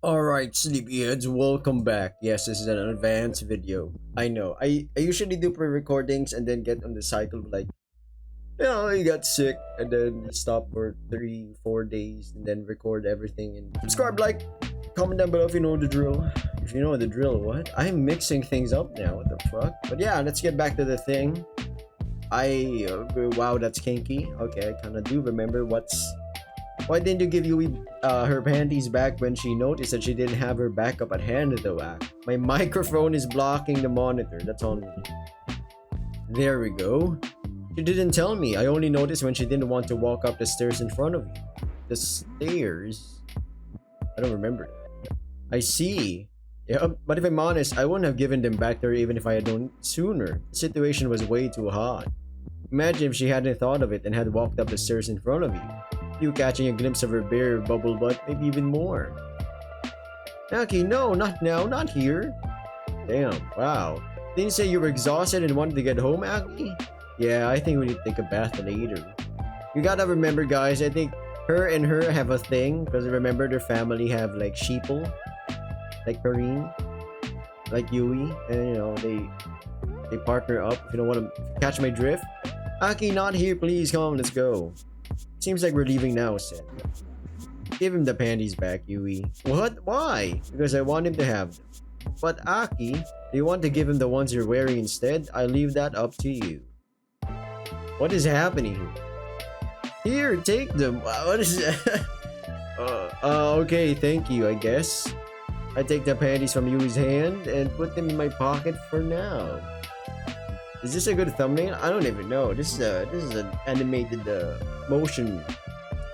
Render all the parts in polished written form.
Alright, sleepyheads, welcome back. Yes, this is an advanced video. I know. I usually do pre-recordings and then get on the cycle of like, you got sick and then you stop for 3, 4 days and then record everything and subscribe, like, comment down below if you know the drill. If you know the drill, what? I'm mixing things up now, what the fuck? But yeah, let's get back to the thing. Wow, that's kinky. Okay, I kinda do remember why didn't you give Yui her panties back when she noticed that she didn't have her backup at hand though? My microphone is blocking the monitor. That's on me. There we go. She didn't tell me. I only noticed when she didn't want to walk up the stairs in front of you. The stairs? I don't remember. I see. Yeah, but if I'm honest, I wouldn't have given them back to her even if I had known sooner. The situation was way too hot. Imagine if she hadn't thought of it and had walked up the stairs in front of you. You catching a glimpse of her bare bubble butt, maybe even more. Aki, no, not now, not here. Damn, wow. Didn't you say you were exhausted and wanted to get home, Aki? Yeah, I think we need to take a bath later. You gotta remember, guys, I think her and her have a thing, because remember their family have like sheeple, like Karine, like Yui, and you know, they partner up, if you don't want to catch my drift. Aki, not here, please, come on, let's go. Seems like we're leaving now, Sen. Give him the panties back, Yui. What? Why? Because I want him to have them. But Aki, do you want to give him the ones you're wearing instead? I leave that up to you. What is happening here? Here, take them. What is that? Okay, thank you, I guess. I take the panties from Yui's hand and put them in my pocket for now. Is this a good thumbnail? I don't even know. This is an animated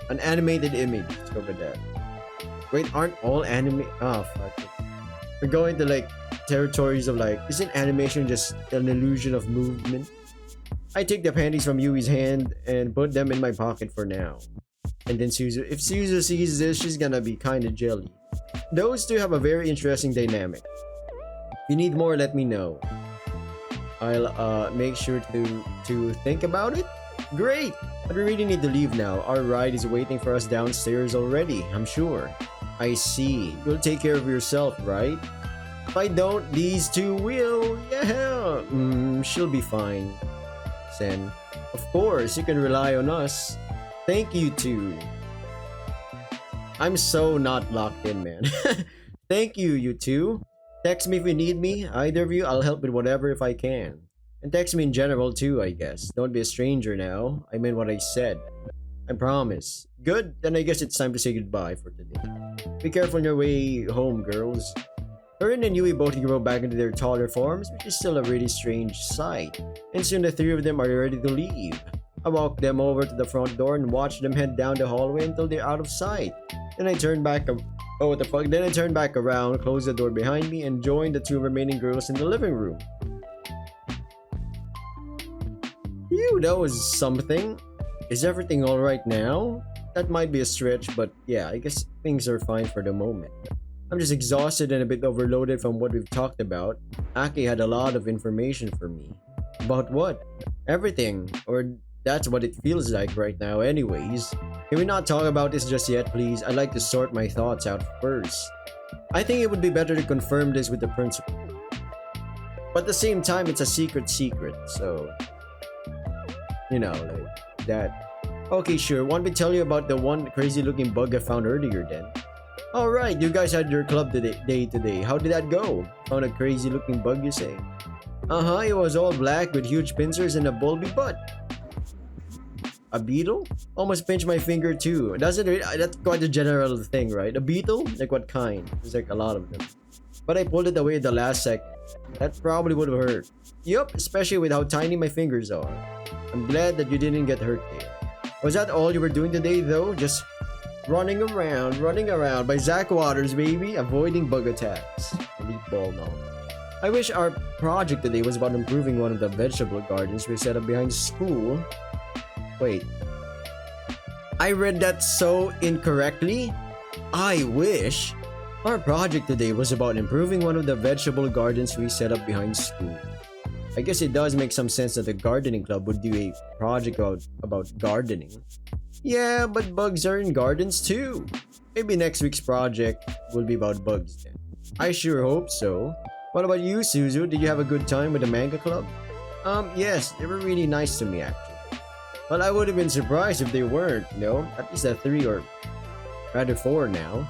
an animated image. Let's go with that. Wait, aren't all anime? Oh fuck it. We're going to like territories of like, isn't animation just an illusion of movement? I take the panties from Yui's hand and put them in my pocket for now. And then Suzu, if Suzu sees this, she's gonna be kinda jelly. Those two have a very interesting dynamic. If you need more, let me know. I'll make sure to think about it. Great! But we really need to leave now. Our ride is waiting for us downstairs already, I'm sure. I see. You'll take care of yourself, right? If I don't, these two will. Yeah! She'll be fine. Sen. Of course, you can rely on us. Thank you two. I'm so not locked in, man. Thank you, you two. Text me if you need me. Either of you, I'll help with whatever if I can. And text me in general too, I guess. Don't be a stranger now. I meant what I said. I promise. Good, then I guess it's time to say goodbye for today. Be careful on your way home, girls. Erin and Yui both grow back into their taller forms, which is still a really strange sight. And soon the three of them are ready to leave. I walk them over to the front door and watch them head down the hallway until they're out of sight. Then I turn back Oh, what the fuck? Then I turn back around, close the door behind me, and join the two remaining girls in the living room. Phew, that was something. Is everything alright now? That might be a stretch, but yeah, I guess things are fine for the moment. I'm just exhausted and a bit overloaded from what we've talked about. Aki had a lot of information for me. About what? Everything. Or that's what it feels like right now anyways. Can we not talk about this just yet, please? I'd like to sort my thoughts out first. I think it would be better to confirm this with the principal. But at the same time, it's a secret, so... You know, like that. Okay, sure. Want me to tell you about the one crazy looking bug I found earlier then? Alright, you guys had your club today. How did that go? Found a crazy looking bug, you say? Uh-huh, it was all black with huge pincers and a bulby butt. A beetle? Almost pinched my finger too. That's quite a general thing, right? A beetle? Like what kind? There's like a lot of them. But I pulled it away at the last second. That probably would have hurt. Yup, especially with how tiny my fingers are. I'm glad that you didn't get hurt there. Was that all you were doing today though? Just running around by Zach Waters, baby, avoiding bug attacks. Elite ball knowledge. I wish our project today was about improving one of the vegetable gardens we set up behind school. Wait. I read that so incorrectly? I wish our project today was about improving one of the vegetable gardens we set up behind school. I guess it does make some sense that the gardening club would do a project about gardening. Yeah, but bugs are in gardens too. Maybe next week's project will be about bugs then. I sure hope so. What about you, Suzu? Did you have a good time with the manga club? Yes, they were really nice to me actually. Well, I would have been surprised if they weren't, At least at three or rather four now.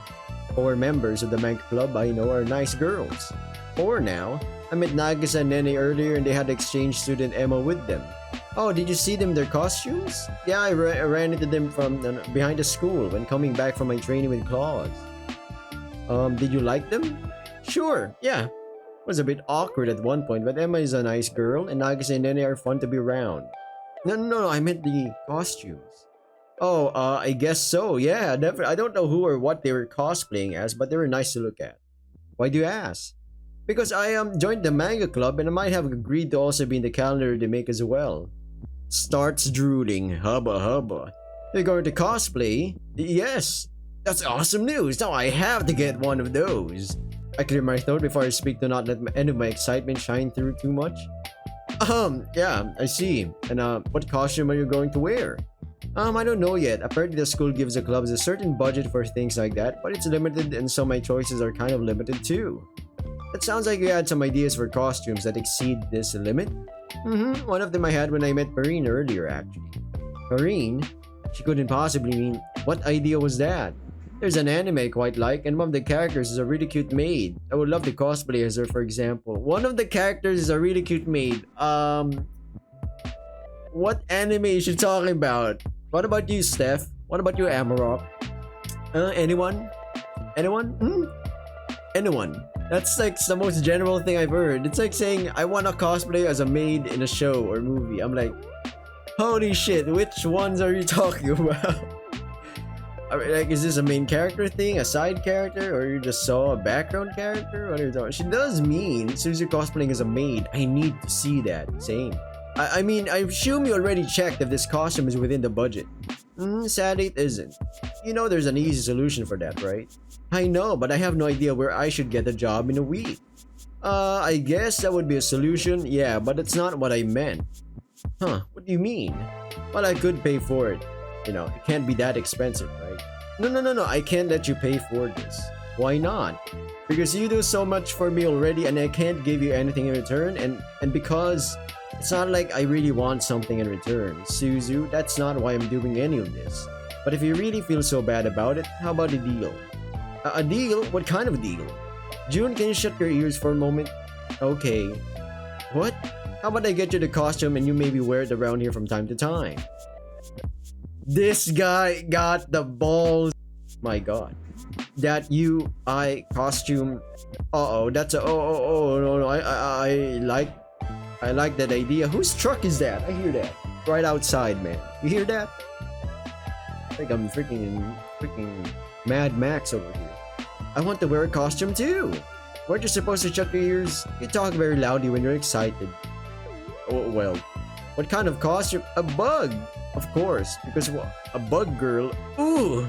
Four members of the manga club I know are nice girls. Four now. I met Nagisa and Nene earlier and they had exchange student Emma with them. Oh, did you see them in their costumes? Yeah, I ran into them from behind the school when coming back from my training with Claus. Did you like them? Sure, yeah. It was a bit awkward at one point, but Emma is a nice girl and Nagisa and Nene are fun to be around. No, I meant the costumes. Oh, I guess so, yeah, definitely. I don't know who or what they were cosplaying as, but they were nice to look at. Why do you ask? Because I joined the manga club and I might have agreed to also be in the calendar they make as well. Starts drooling, hubba hubba. You're going to cosplay? Yes. That's awesome news. Now I have to get one of those. I clear my throat before I speak to not let any of my excitement shine through too much. Yeah, I see. And what costume are you going to wear? I don't know yet. Apparently the school gives the clubs a certain budget for things like that, but it's limited and so my choices are kind of limited too. It sounds like you had some ideas for costumes that exceed this limit. One of them I had when I met Marine earlier actually. Marine? She couldn't possibly mean, what idea was that? There's an anime I quite like and one of the characters is a really cute maid. I would love to cosplay as her for example. One of the characters is a really cute maid. What anime is she talking about? What about you, Steph? What about you, Amarok? Anyone? Anyone? Anyone. That's like the most general thing I've heard. It's like saying, I want to cosplay as a maid in a show or movie. I'm like, holy shit, which ones are you talking about? I mean, like, is this a main character thing, a side character, or you just saw a background character? What are you talking? She does mean Suzu cosplaying as a maid. I need to see that. Same. I mean, I assume you already checked if this costume is within the budget. Sadly, it isn't. You know there's an easy solution for that, right? I know, but I have no idea where I should get a job in a week. I guess that would be a solution, yeah, but it's not what I meant. Huh, what do you mean? Well, I could pay for it. It can't be that expensive, right? No, I can't let you pay for this. Why not? Because you do so much for me already and I can't give you anything in return and because it's not like I really want something in return. Suzu, that's not why I'm doing any of this. But if you really feel so bad about it, how about a deal? A deal? What kind of a deal? June, can you shut your ears for a moment? Okay. What? How about I get you the costume and you maybe wear it around here from time to time? This guy got the balls. My god. That I costume. Uh-oh, that's a no, I like that idea. Whose truck is that? I hear that. Right outside, man. You hear that? I think I'm freaking Mad Max over here. I want to wear a costume too. Weren't you supposed to shut your ears? You talk very loudly when you're excited. Oh, well, what kind of costume? A bug! Of course, because a bug girl. Ooh!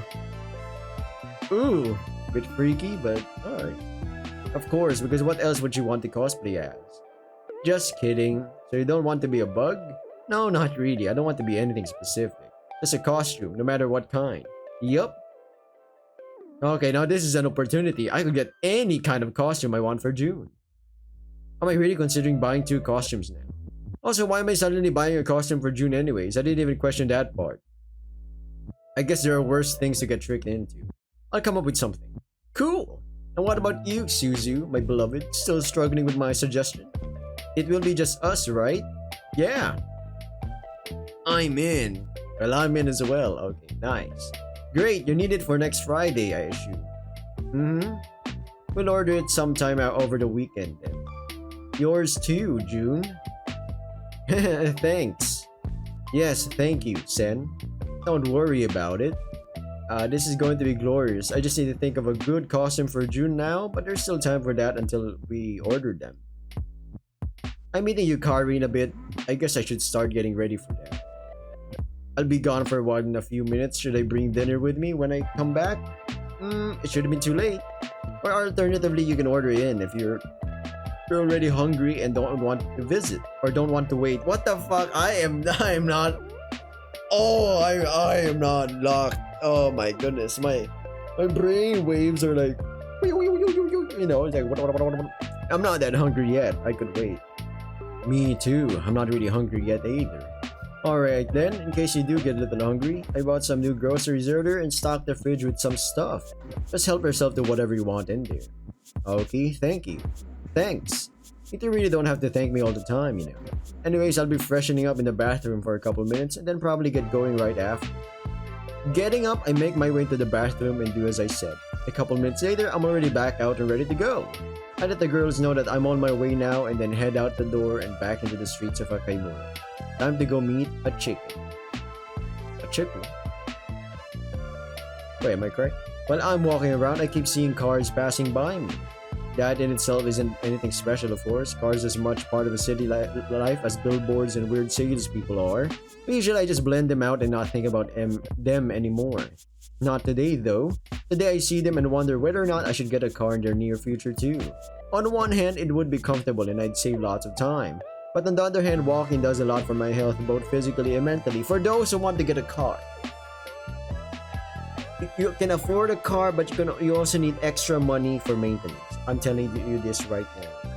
Bit freaky, but alright. Of course, because what else would you want to cosplay as? Just kidding. So you don't want to be a bug? No, not really. I don't want to be anything specific. Just a costume, no matter what kind. Yup. Okay, now this is an opportunity. I could get any kind of costume I want for June. Am I really considering buying 2 costumes now? Also, why am I suddenly buying a costume for June anyways? I didn't even question that part. I guess there are worse things to get tricked into. I'll come up with something. Cool! And what about you, Suzu, my beloved? Still struggling with my suggestion? It will be just us, right? Yeah. I'm in. Well, I'm in as well. Okay, nice. Great, you need it for next Friday, I assume. We'll order it sometime over the weekend then. Yours too, June. Thanks. Yes, thank you, Sen. Don't worry about it. This is going to be glorious. I just need to think of a good costume for June now, but there's still time for that until we order them. I'm meeting Yukari in a bit. I guess I should start getting ready for that. I'll be gone for a while in a few minutes. Should I bring dinner with me when I come back? It should have been too late. Or alternatively, you can order in if you're already hungry and don't want to visit or don't want to wait. What the fuck? I am not. Oh, I am not locked. Oh my goodness, my My brain waves are like, you know, it's like, I'm not that hungry yet. I could wait. Me too. I'm not really hungry yet either. Alright then, in case you do get a little hungry, I bought some new groceries earlier and stocked the fridge with some stuff. Just help yourself to whatever you want in there. Okay, thank you. Thanks. You really don't have to thank me all the time, you know. Anyways, I'll be freshening up in the bathroom for a couple minutes and then probably get going right after. Getting up, I make my way to the bathroom and do as I said. A couple minutes later, I'm already back out and ready to go. I let the girls know that I'm on my way now and then head out the door and back into the streets of Akaimura. Time to go meet a chicken. A chicken? Wait, am I correct? While I'm walking around, I keep seeing cars passing by me. That in itself isn't anything special, of course. Cars are as much part of a city life as billboards and weird salespeople are. But usually I just blend them out and not think about them anymore. Not today though. Today I see them and wonder whether or not I should get a car in their near future too. On one hand, it would be comfortable and I'd save lots of time. But on the other hand, walking does a lot for my health, both physically and mentally, for those who want to get a car. You can afford a car, but you also need extra money for maintenance. I'm telling you this right now.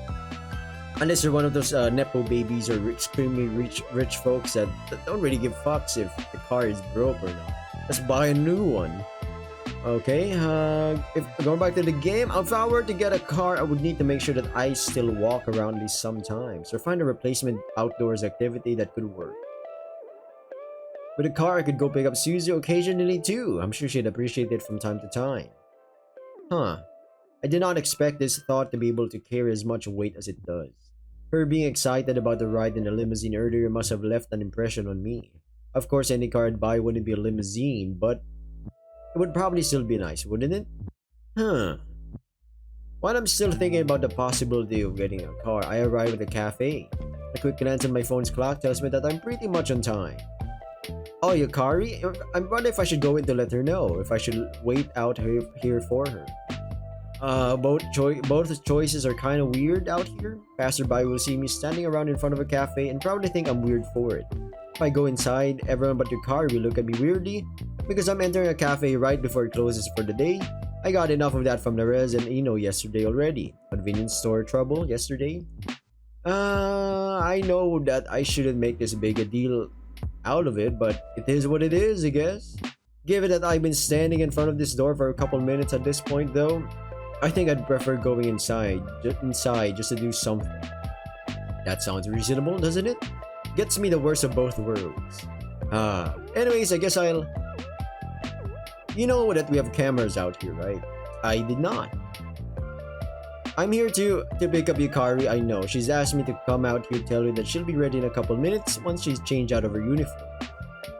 Unless you're one of those nepo babies or extremely rich folks that don't really give fucks if the car is broke or not. Just buy a new one. Okay, if going back to the game, if I were to get a car, I would need to make sure that I still walk around at least sometimes, or find a replacement outdoors activity that could work. With a car, I could go pick up Suzy occasionally too. I'm sure she'd appreciate it from time to time. Huh. I did not expect this thought to be able to carry as much weight as it does. Her being excited about the ride in the limousine earlier must have left an impression on me. Of course, any car I'd buy wouldn't be a limousine, but it would probably still be nice, wouldn't it? Huh. While I'm still thinking about the possibility of getting a car, I arrive at the cafe. A quick glance at my phone's clock tells me that I'm pretty much on time. Oh, Yukari? I wonder if I should go in to let her know, if I should wait out here for her. Both choices are kind of weird out here. Passerby will see me standing around in front of a cafe and probably think I'm weird for it. If I go inside, everyone but Yukari will look at me weirdly because I'm entering a cafe right before it closes for the day. I got enough of that from Narez and Ino yesterday already. Convenience store trouble yesterday. I know that I shouldn't make this big a deal out of it, but it is what it is, I guess. Given that I've been standing in front of this door for a couple minutes at this point though, I think I'd prefer going inside just to do something. That sounds reasonable, doesn't it? Gets me the worst of both worlds. Anyways, I guess I'll... You know that we have cameras out here, right? I did not. I'm here to pick up Yukari, I know. She's asked me to come out here, tell her that she'll be ready in a couple minutes once she's changed out of her uniform.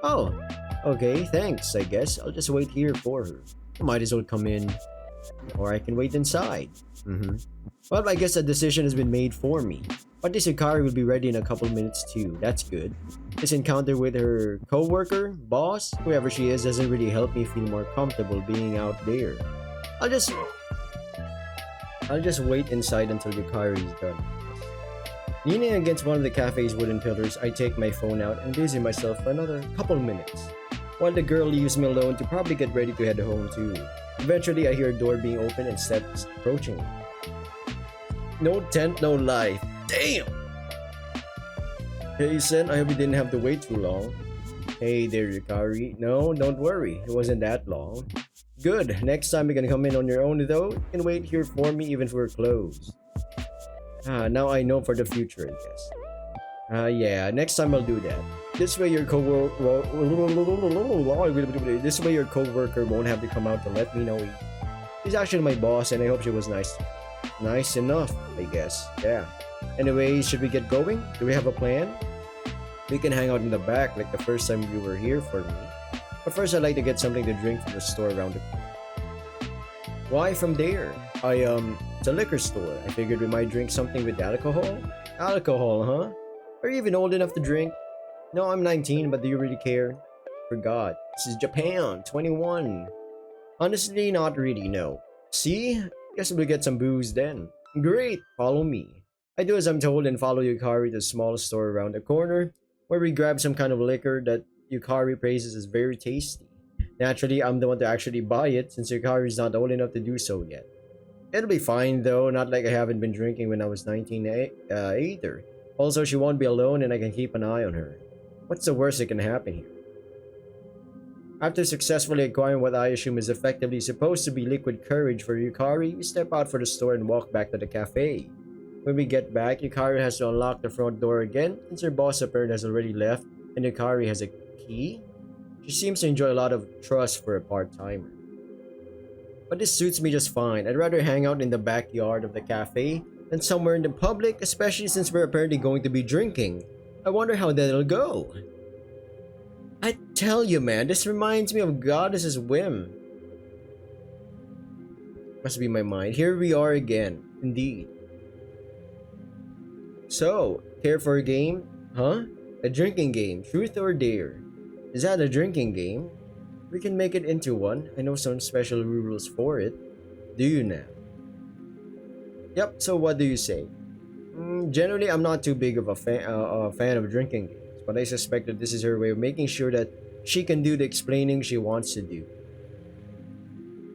Oh, okay, thanks, I guess. I'll just wait here for her. I might as well come in. Or I can wait inside. Well, I guess a decision has been made for me. But this Yukari will be ready in a couple minutes too. That's good. This encounter with her co-worker, boss, whoever she is, doesn't really help me feel more comfortable being out there. I'll just wait inside until Yukari is done. Leaning against one of the cafe's wooden pillars, I take my phone out and busy myself for another couple minutes, while the girl leaves me alone to probably get ready to head home too. Eventually, I hear a door being opened and steps approaching. No tent, no life. Damn! Hey, Sen, I hope you didn't have to wait too long. Hey there, Yukari. No, don't worry. It wasn't that long. Good. Next time you can come in on your own though. You can wait here for me even if we're closed. Now I know for the future, I guess. Yeah, next time I'll do that. This way your coworker won't have to come out to let me know. She's actually my boss and I hope she was nice enough, I guess. Yeah. Anyways, should we get going? Do we have a plan? We can hang out in the back like the first time you were here for me. But first I'd like to get something to drink from the store around the corner. Why from there? It's a liquor store. I figured we might drink something with alcohol. Alcohol, huh? Are you even old enough to drink? No, I'm 19, but do you really care? Forgot. This is Japan, 21. Honestly, not really, no. See? Guess we'll get some booze then. Great, follow me. I do as I'm told and follow Yukari to the small store around the corner, where we grab some kind of liquor that Yukari praises as very tasty. Naturally, I'm the one to actually buy it since Yukari's not old enough to do so yet. It'll be fine though, not like I haven't been drinking when I was 19 either. Also, she won't be alone and I can keep an eye on her. What's the worst that can happen here? After successfully acquiring what I assume is effectively supposed to be liquid courage for Yukari, we step out for the store and walk back to the cafe. When we get back, Yukari has to unlock the front door again since her boss apparently has already left and Yukari has a key. She seems to enjoy a lot of trust for a part-timer. But this suits me just fine. I'd rather hang out in the backyard of the cafe than somewhere in the public, especially since we're apparently going to be drinking. I wonder how that'll go. I tell you, man, this reminds me of Goddess's Whim. Must be my mind. Here we are again. Indeed. So, care for a game? Huh? A drinking game. Truth or dare? Is that a drinking game? We can make it into one. I know some special rules for it. Do you now? Yep, so what do you say? Generally, I'm not too big of a fan of drinking games, but I suspect that this is her way of making sure that she can do the explaining she wants to do.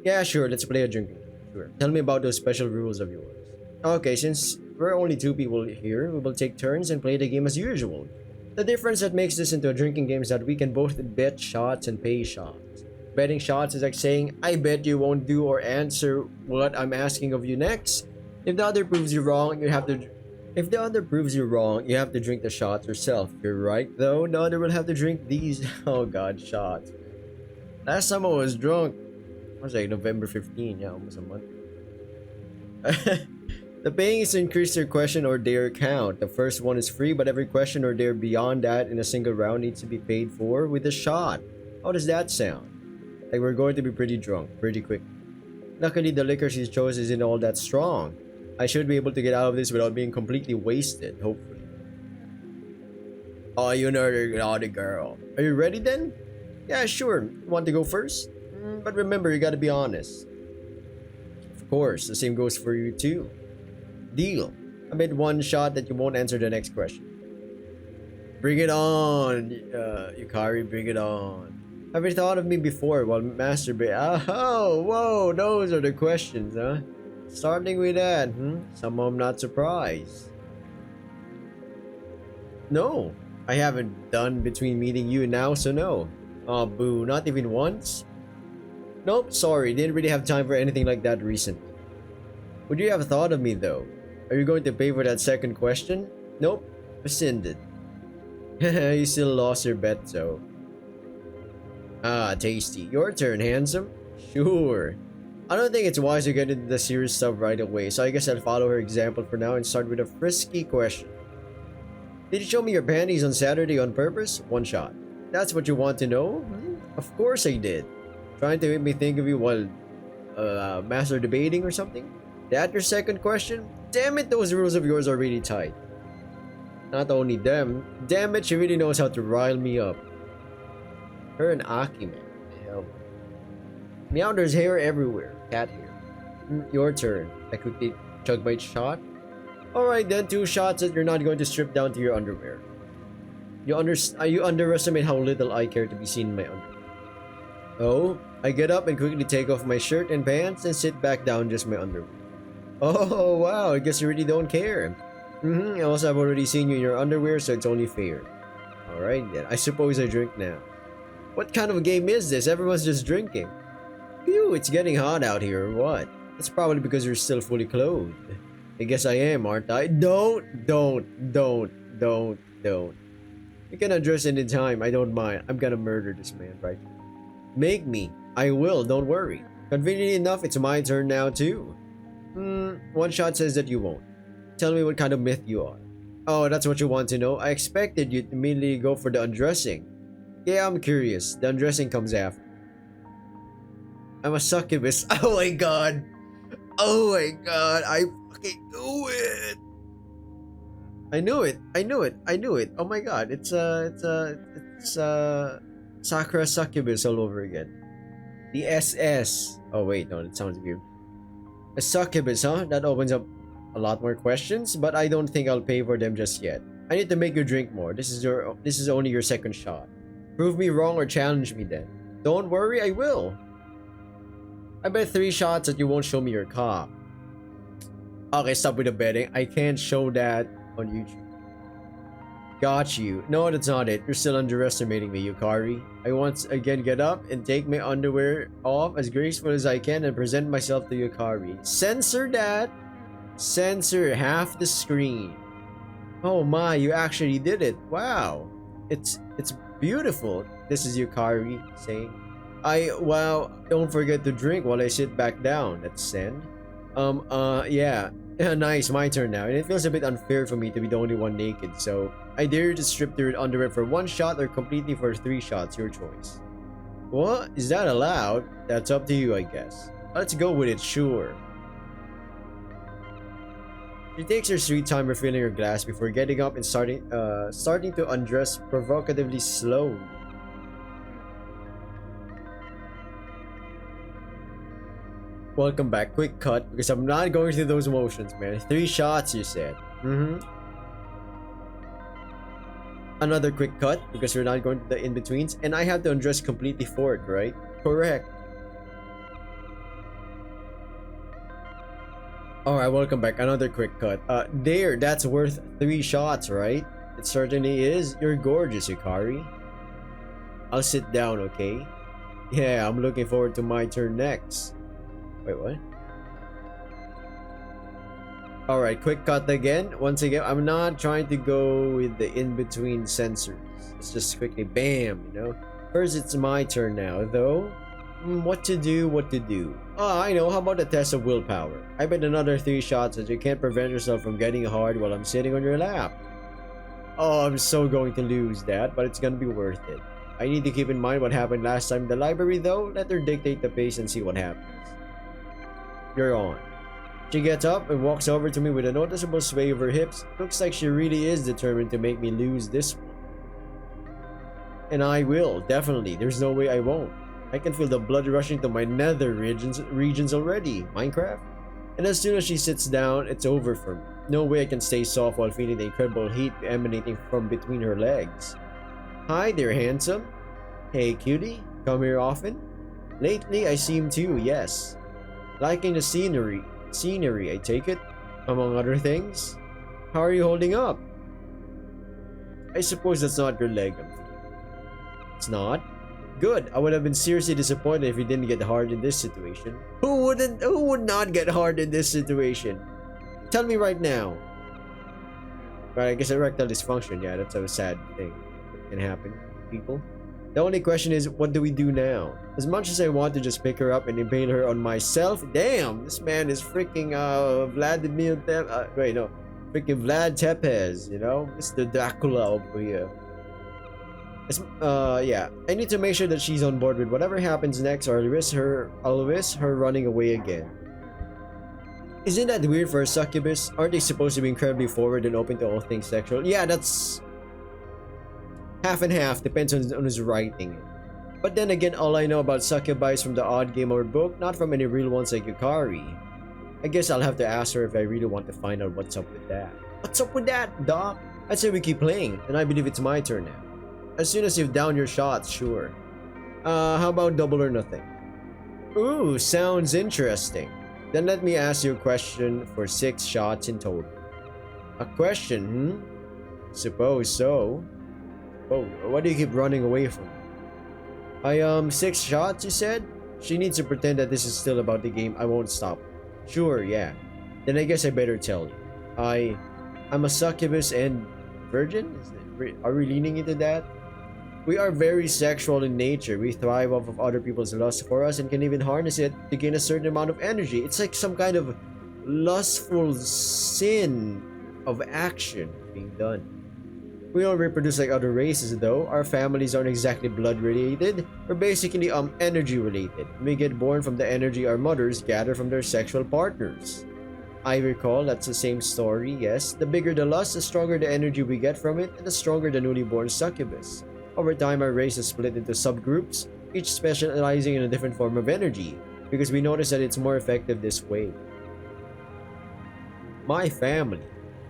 Yeah, sure, let's play a drinking game. Sure. Tell me about those special rules of yours. Okay, since we're only two people here, we will take turns and play the game as usual. The difference that makes this into a drinking game is that we can both bet shots and pay shots. Betting shots is like saying, I bet you won't do or answer what I'm asking of you next. If the other proves you wrong, you have to drink the shots yourself. If you're right though, the other will have to drink these oh god, shots. Last time I was drunk, I was like November 15, yeah, almost a month. The paying is to increase your question or dare count. The first one is free, but every question or dare beyond that in a single round needs to be paid for with a shot. How does that sound? Like we're going to be pretty drunk, pretty quick. Luckily, the liquor she chose isn't all that strong. I should be able to get out of this without being completely wasted, hopefully. Oh, you naughty girl. Are you ready then? Yeah, sure. Want to go first? But remember, you gotta be honest. Of course, the same goes for you too. Deal. I made one shot that you won't answer the next question. Bring it on, Yukari, bring it on. Have you thought of me before while masturbating? Oh, whoa, those are the questions, huh? Starting with that, Somehow I'm not surprised. No, I haven't done between meeting you and now, so no. Oh, boo, not even once? Nope, sorry, didn't really have time for anything like that recently. Would you have thought of me though? Are you going to pay for that second question? Nope, rescinded. You still lost your bet, so. Ah, tasty. Your turn, handsome. Sure. I don't think it's wise to get into the serious stuff right away, so I guess I'll follow her example for now and start with a frisky question. Did you show me your panties on Saturday on purpose? One shot. That's what you want to know? Of course I did. Trying to make me think of you while master debating or something? That your second question? Damn it, those rules of yours are really tight. Not only them, damn it, she really knows how to rile me up. Her and Aki, man. Hell. Meow, there's hair everywhere. Cat hair. Your turn. I quickly chug my shot. Alright then, 2 shots that you're not going to strip down to your underwear. You underestimate how little I care to be seen in my underwear. Oh, I get up and quickly take off my shirt and pants and sit back down just my underwear. Oh wow, I guess you really don't care. Also I've already seen you in your underwear, so it's only fair. Alright then, I suppose I drink now. What kind of a game is this? Everyone's just drinking. Phew, it's getting hot out here or what? That's probably because you're still fully clothed. I guess I am, aren't I? Don't. You can undress any time, I don't mind. I'm gonna murder this man right now. Make me. I will, don't worry. Conveniently enough, it's my turn now too. One shot says that you won't. Tell me what kind of myth you are. Oh, that's what you want to know? I expected you to immediately go for the undressing. Yeah, I'm curious. The undressing comes after. I'm a succubus. Oh my god. Oh my god. I fucking knew it. I knew it. Oh my god. It's Sakura succubus all over again. The SS. Oh wait, no, that sounds weird. A succubus, huh? That opens up a lot more questions, but I don't think I'll pay for them just yet. I need to make you drink more. This is only your second shot. Prove me wrong or challenge me then. Don't worry, I will. I bet 3 shots that you won't show me your cock. Okay, stop with the betting. I can't show that on YouTube. Got you. No, that's not it. You're still underestimating me, Yukari. I once again get up and take my underwear off as graceful as I can and present myself to Yukari. Censor that. Censor half the screen. Oh my, you actually did it. Wow. It's beautiful. This is Yukari saying. Wow, don't forget to drink while I sit back down. That's send. Yeah. Nice, my turn now. And it feels a bit unfair for me to be the only one naked, so I dare you to strip your underwear for 1 shot or completely for 3 shots, your choice. What? Is that allowed? That's up to you, I guess. Let's go with it, sure. She takes her sweet time refilling her glass before getting up and starting to undress provocatively slowly. Welcome back. Quick cut, because I'm not going through those motions, man. 3 shots, you said. Another quick cut, because we're not going to the in-betweens, and I have to undress completely for it, right? Correct. Alright, welcome back. Another quick cut. That's worth 3 shots, right? It certainly is. You're gorgeous, Yukari. I'll sit down, okay? Yeah, I'm looking forward to my turn next. Wait, what? Alright, quick cut again. Once again, I'm not trying to go with the in-between sensors. It's just quickly, bam, you know? First, it's my turn now, though. What to do? Oh, I know. How about a test of willpower? I bet another 3 shots that you can't prevent yourself from getting hard while I'm sitting on your lap. Oh, I'm so going to lose that, but it's gonna be worth it. I need to keep in mind what happened last time in the library, though. Let her dictate the pace and see what happens. You're on. She gets up and walks over to me with a noticeable sway of her hips. Looks like she really is determined to make me lose this one. And I will, definitely. There's no way I won't. I can feel the blood rushing to my nether regions already. Minecraft? And as soon as she sits down, it's over for me. No way I can stay soft while feeling the incredible heat emanating from between her legs. Hi there, handsome. Hey, cutie. Come here often? Lately, I seem to, yes. Liking the scenery, I take it, among other things. How are you holding up? I suppose that's not your leg. It's not? Good. I would have been seriously disappointed if you didn't get hard in this situation. Who would not get hard in this situation? Tell me right now. Right, I guess erectile dysfunction, yeah, that's a sad thing that can happen to people. The only question is, what do we do now? As much as I want to just pick her up and impale her on myself, damn, this man is freaking Vladimir freaking Vlad Tepes, you know? Mr. Dracula over here. Yeah, I need to make sure that she's on board with whatever happens next, or I'll risk her running away again. Isn't that weird for a succubus? Aren't they supposed to be incredibly forward and open to all things sexual? Yeah, that's half and half, depends on who's writing it. But then again, all I know about succubi is from the odd game or book, not from any real ones like Yukari. I guess I'll have to ask her if I really want to find out what's up with that. What's up with that, Doc? I'd say we keep playing, and I believe it's my turn now. As soon as you've downed your shots, sure. How about double or nothing? Ooh, sounds interesting. Then let me ask you a question for 6 shots in total. A question, Suppose so. Oh, why do you keep running away from me? 6 shots, you said? She needs to pretend that this is still about the game. I won't stop. Sure, yeah. Then I guess I better tell you. I'm a succubus and virgin? Are we leaning into that? We are very sexual in nature. We thrive off of other people's lust for us and can even harness it to gain a certain amount of energy. It's like some kind of lustful sin of action being done. We don't reproduce like other races though. Our families aren't exactly blood related. We're basically energy related. We get born from the energy our mothers gather from their sexual partners. I recall that's the same story, yes. The bigger the lust, the stronger the energy we get from it, and the stronger the newly born succubus. Over time, our race is split into subgroups, each specializing in a different form of energy, because we notice that it's more effective this way. My family.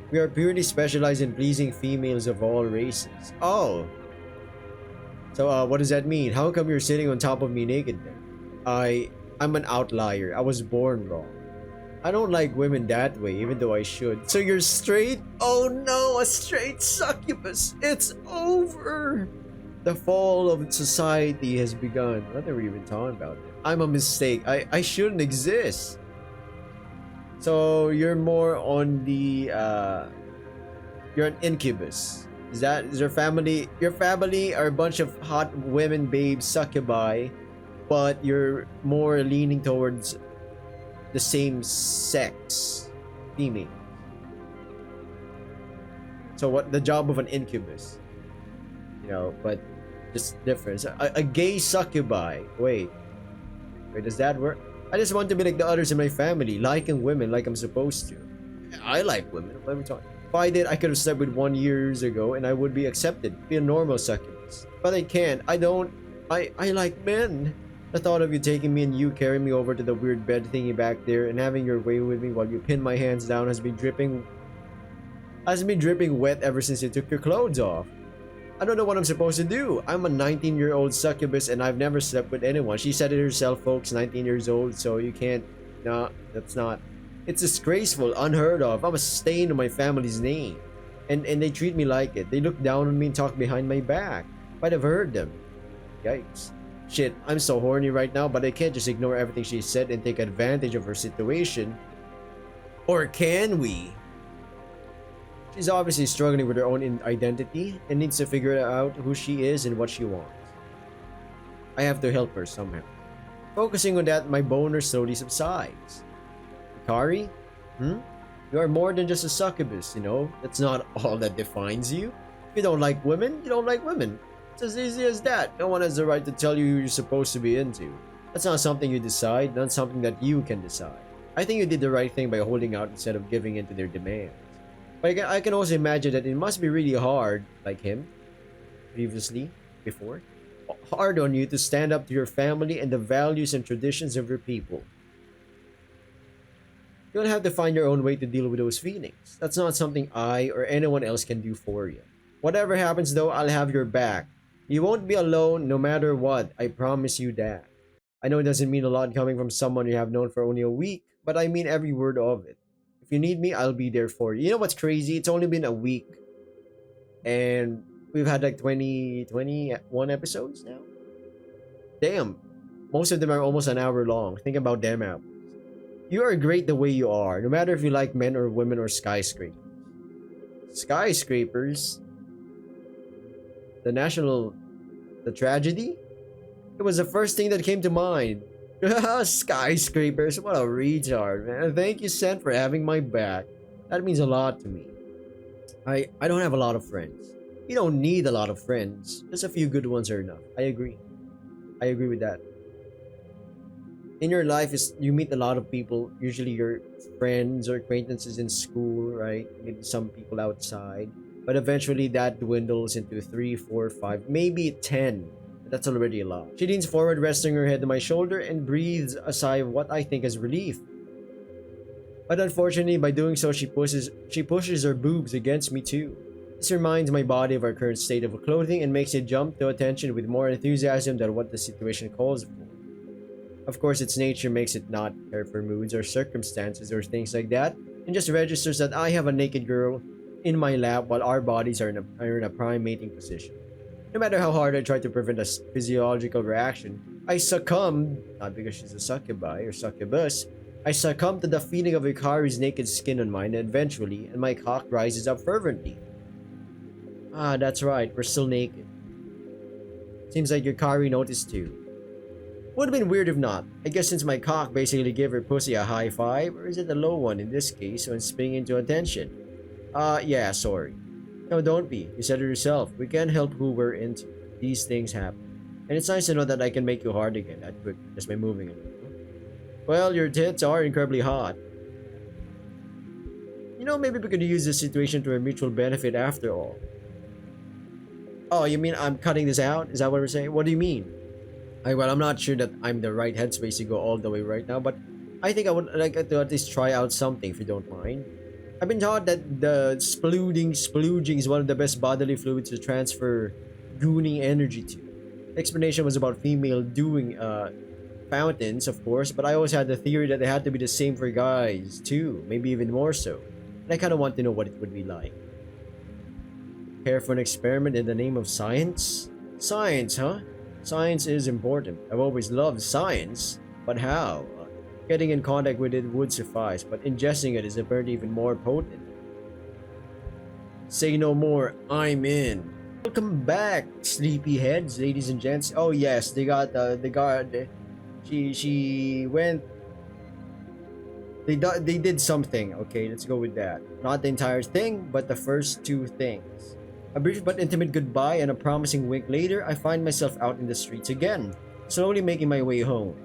We are purely specialized in pleasing females of all races. Oh. So, what does that mean? How come you're sitting on top of me naked then? I'm an outlier. I was born wrong. I don't like women that way, even though I should. So you're straight? Oh no, a straight succubus. It's over. The fall of society has begun. What are we even talking about? I'm a mistake. I shouldn't exist. So you're more on the you're an incubus. Is your family are a bunch of hot women babes succubi, but you're more leaning towards the same sex, female. So what the job of an incubus? You know, but just different. A gay succubi. Wait, does that work? I just want to be like the others in my family, liking women like I'm supposed to. I like women. What are we talking? If I did, I could have slept with one years ago, and I would be accepted, be a normal succubus. But I can't. I don't. I like men. The thought of you taking me and you carrying me over to the weird bed thingy back there and having your way with me while you pin my hands down has been dripping wet ever since you took your clothes off. I don't know what I'm supposed to do. I'm a 19-year-old succubus and I've never slept with anyone. She said it herself, folks, 19 years old, so you can't. No, that's not. It's disgraceful, unheard of. I'm a stain on my family's name. And they treat me like it. They look down on me and talk behind my back. Might have heard them. Yikes. Shit, I'm so horny right now, but I can't just ignore everything she said and take advantage of her situation. Or can we? She's obviously struggling with her own identity and needs to figure out who she is and what she wants. I have to help her somehow. Focusing on that, my boner slowly subsides. Hikari? You are more than just a succubus, you know? That's not all that defines you. If you don't like women, you don't like women. It's as easy as that. No one has the right to tell you who you're supposed to be into. That's not something you decide, not something that you can decide. I think you did the right thing by holding out instead of giving in to their demands. But I can also imagine that it must be really hard, like him, before, hard on you to stand up to your family and the values and traditions of your people. You'll have to find your own way to deal with those feelings. That's not something I or anyone else can do for you. Whatever happens though, I'll have your back. You won't be alone no matter what, I promise you that. I know it doesn't mean a lot coming from someone you have known for only a week, but I mean every word of it. If you need me, I'll be there for you. You know what's crazy? It's only been a week. And we've had like 21 episodes now. Damn. Most of them are almost an hour long. Think about them out. You are great the way you are, no matter if you like men or women or skyscrapers. Skyscrapers? The tragedy? It was the first thing that came to mind. Skyscrapers, what a retard, man. Thank you, Sen, for having my back. That means a lot to me. I don't have a lot of friends. You don't need a lot of friends. Just a few good ones are enough. I agree. I agree with that. In your life, you meet a lot of people, usually your friends or acquaintances in school, right? Maybe some people outside. But eventually that dwindles into 3, 4, 5, maybe 10. That's already a lot. She leans forward, resting her head on my shoulder, and breathes a sigh of what I think is relief. But unfortunately, by doing so, she pushes her boobs against me too. This reminds my body of our current state of clothing and makes it jump to attention with more enthusiasm than what the situation calls for. Of course, its nature makes it not care for moods or circumstances or things like that, and just registers that I have a naked girl in my lap while our bodies are in a prime mating position. No matter how hard I try to prevent a physiological reaction, I succumb, not because she's a succubi or succubus, I succumb to the feeling of Hikari's naked skin on mine eventually, and my cock rises up fervently. Ah, that's right, we're still naked. Seems like Hikari noticed too. Would have been weird if not. I guess since my cock basically gave her pussy a high five, or is it a low one in this case when springing to attention? Yeah, sorry. No, don't be. You said it yourself. We can't help who we're into. These things happen. And it's nice to know that I can make you hard again that quick just by moving it. Well, your tits are incredibly hot. You know, maybe we could use this situation to our mutual benefit after all. Oh, you mean I'm cutting this out? Is that what we're saying? What do you mean? Well, I'm not sure that I'm the right headspace to go all the way right now, but I think I would like to at least try out something if you don't mind. I've been taught that the splooging is one of the best bodily fluids to transfer gooning energy to. The explanation was about female doing fountains, of course, but I always had the theory that they had to be the same for guys too, maybe even more so. And I kind of want to know what it would be like. Care for an experiment in the name of science? Science, huh? Science is important. I've always loved science, but how? Getting in contact with it would suffice, but ingesting it is apparently even more potent. Say no more, I'm in. Welcome back, sleepyheads, ladies and gents. Oh yes, they got the guard. She went. They did something. Okay, let's go with that. Not the entire thing, but the first two things. A brief but intimate goodbye and a promising wink later, I find myself out in the streets again, slowly making my way home.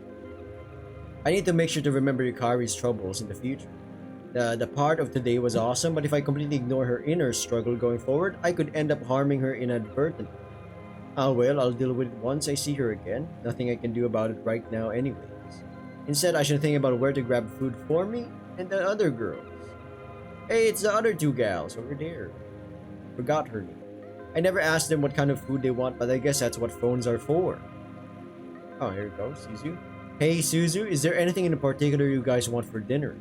I need to make sure to remember Yukari's troubles in the future. The part of today was awesome, but if I completely ignore her inner struggle going forward, I could end up harming her inadvertently. Ah well, I'll deal with it once I see her again. Nothing I can do about it right now anyways. Instead, I should think about where to grab food for me and the other girls. Hey, it's the other two gals over there. Forgot her name. I never asked them what kind of food they want, but I guess that's what phones are for. Oh, here we go, Suzu. Hey, Suzu, is there anything in particular you guys want for dinner?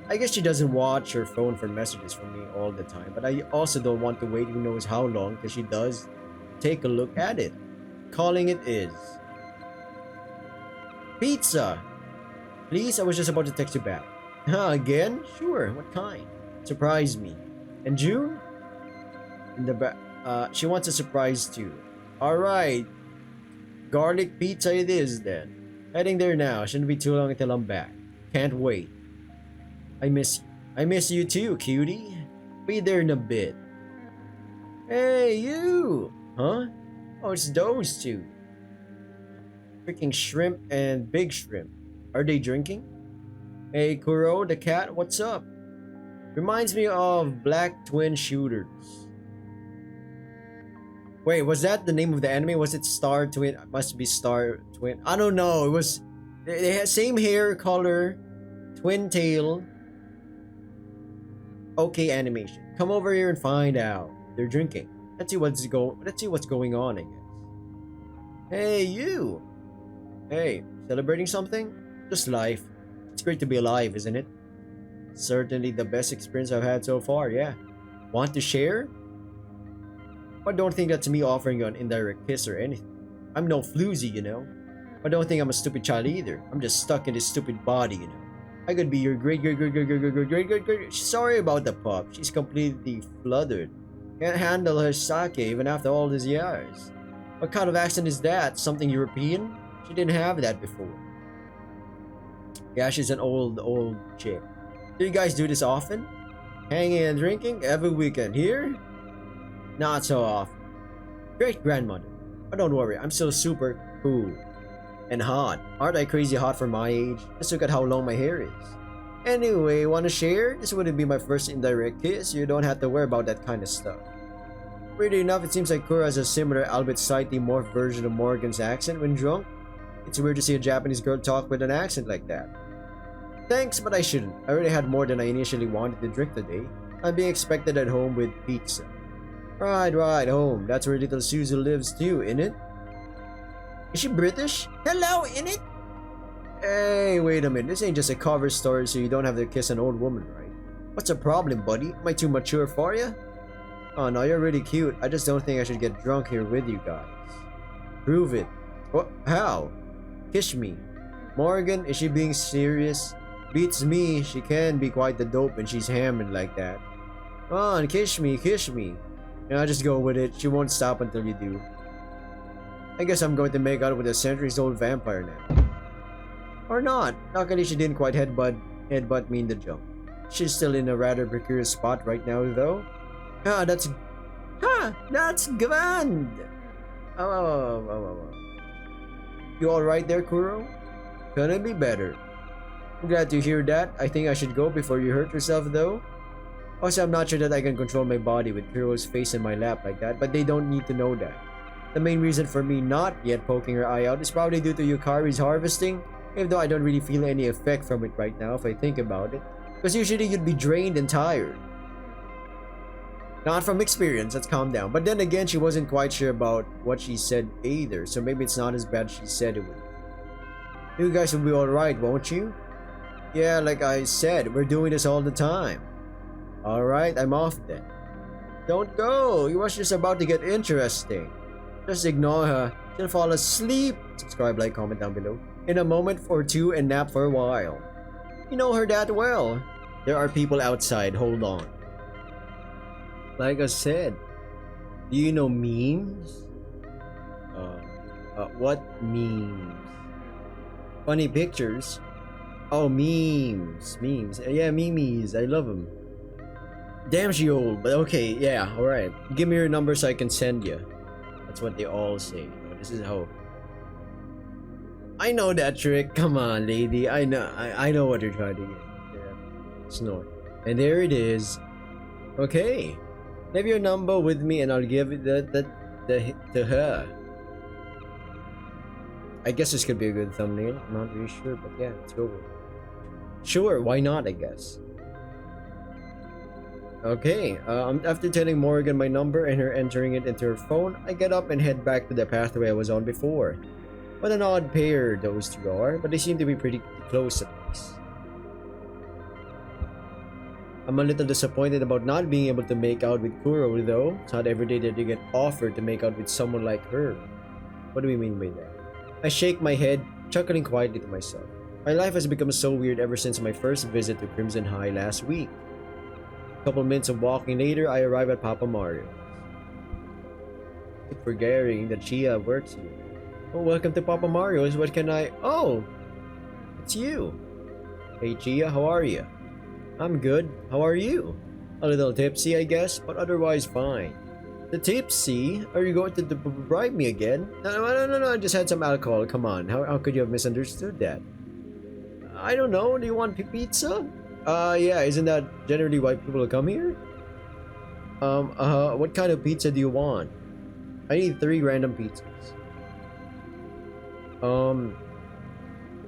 I guess she doesn't watch her phone for messages from me all the time, but I also don't want to wait who knows how long because she does take a look at it. Calling it is. Pizza! Please, I was just about to text you back. Huh, again? Sure, what kind? Surprise me. And June? She wants a surprise too. Alright. Garlic pizza it is then. Heading there now. Shouldn't be too long until I'm back. Can't wait. I miss you. I miss you too, cutie. Be there in a bit. Hey, you! Huh? Oh, it's those two. Freaking shrimp and big shrimp. Are they drinking? Hey, Kuro, the cat, what's up? Reminds me of Black Twin Shooters. Wait, was that the name of the anime? Was it Star Twin? Must be Star Twin. I don't know. It was. They had same hair color, twin tail. Okay, animation. Come over here and find out. They're drinking. Let's see what's going on, I guess. Hey, you. Hey, celebrating something? Just life. It's great to be alive, isn't it? Certainly the best experience I've had so far, yeah. Want to share? But don't think that's me offering you an indirect kiss or anything. I'm no floozy, you know. But don't think I'm a stupid child either. I'm just stuck in this stupid body, you know. I could be your great. Sorry about the pup. She's completely flooded. Can't handle her sake even after all these years. What kind of accent is that? Something European? She didn't have that before. Yeah, she's an old chick. Do you guys do this often? Hanging and drinking every weekend here? Not so often. Great grandmother. But don't worry, I'm still super cool. And hot. Aren't I crazy hot for my age? Just look at how long my hair is. Anyway, wanna share? This wouldn't be my first indirect kiss. You don't have to worry about that kind of stuff. Weirdly enough, it seems like Kura has a similar, albeit slightly morphed version of Morgan's accent when drunk. It's weird to see a Japanese girl talk with an accent like that. Thanks, but I shouldn't. I already had more than I initially wanted to drink today. I'm being expected at home with pizza. Right, home. That's where little Susie lives too, innit? Is she British? Hello, innit? Hey, wait a minute. This ain't just a cover story so you don't have to kiss an old woman, right? What's the problem, buddy? Am I too mature for you? Oh no, you're really cute. I just don't think I should get drunk here with you guys. Prove it. What? How? Kiss me. Morgan, is she being serious? Beats me. She can be quite the dope when she's hammered like that. Come on, kiss me. And I'll just go with it. She won't stop until you do. I guess I'm going to make out with a centuries-old vampire now. Or not. Luckily, she didn't quite headbutt me in the jump. She's still in a rather precarious spot right now, though. That's grand. You alright there, Kuro? Couldn't be better. I'm glad to hear that. I think I should go before you hurt yourself, though. Also, I'm not sure that I can control my body with Kuro's face in my lap like that, but they don't need to know that. The main reason for me not yet poking her eye out is probably due to Yukari's harvesting, even though I don't really feel any effect from it right now if I think about it. Because usually you'd be drained and tired. Not from experience, let's calm down. But then again, she wasn't quite sure about what she said either, so maybe it's not as bad as she said it would. You guys will be alright, won't you? Yeah, like I said, we're doing this all the time. Alright, I'm off then. Don't go, it was just about to get interesting. Just ignore her, she'll fall asleep. Subscribe, like, comment down below. In a moment or two and nap for a while. You know her that well. There are people outside, hold on. Like I said, do you know memes? What memes? Funny pictures? Oh, memes. Memes. Yeah, memes. I love them. Damn, she old, but okay, yeah, alright. Give me your number so I can send you. That's what they all say. You know, this is how. I know that trick. Come on, lady. I know what you're trying to get. Yeah. Snort. And there it is. Okay. Leave your number with me and I'll give it to her. I guess this could be a good thumbnail. I'm not really sure, but yeah, let's go with it. Sure, why not, I guess. Okay, after telling Morgan my number and her entering it into her phone, I get up and head back to the pathway I was on before. What an odd pair those two are, but they seem to be pretty close at least. I'm a little disappointed about not being able to make out with Kuro though. It's not every day that you get offered to make out with someone like her. What do we mean by that? I shake my head, chuckling quietly to myself. My life has become so weird ever since my first visit to Crimson High last week. A couple minutes of walking later, I arrive at Papa Mario's. Keep forgetting that Chia works here. Oh, welcome to Papa Mario's. What can I... Oh! It's you. Hey Chia, how are you? I'm good. How are you? A little tipsy, I guess, but otherwise fine. The tipsy? Are you going to bribe me again? No, I just had some alcohol. Come on, how could you have misunderstood that? I don't know. Do you want pizza? Yeah, isn't that generally why people come here? What kind of pizza do you want? I need 3 random pizzas.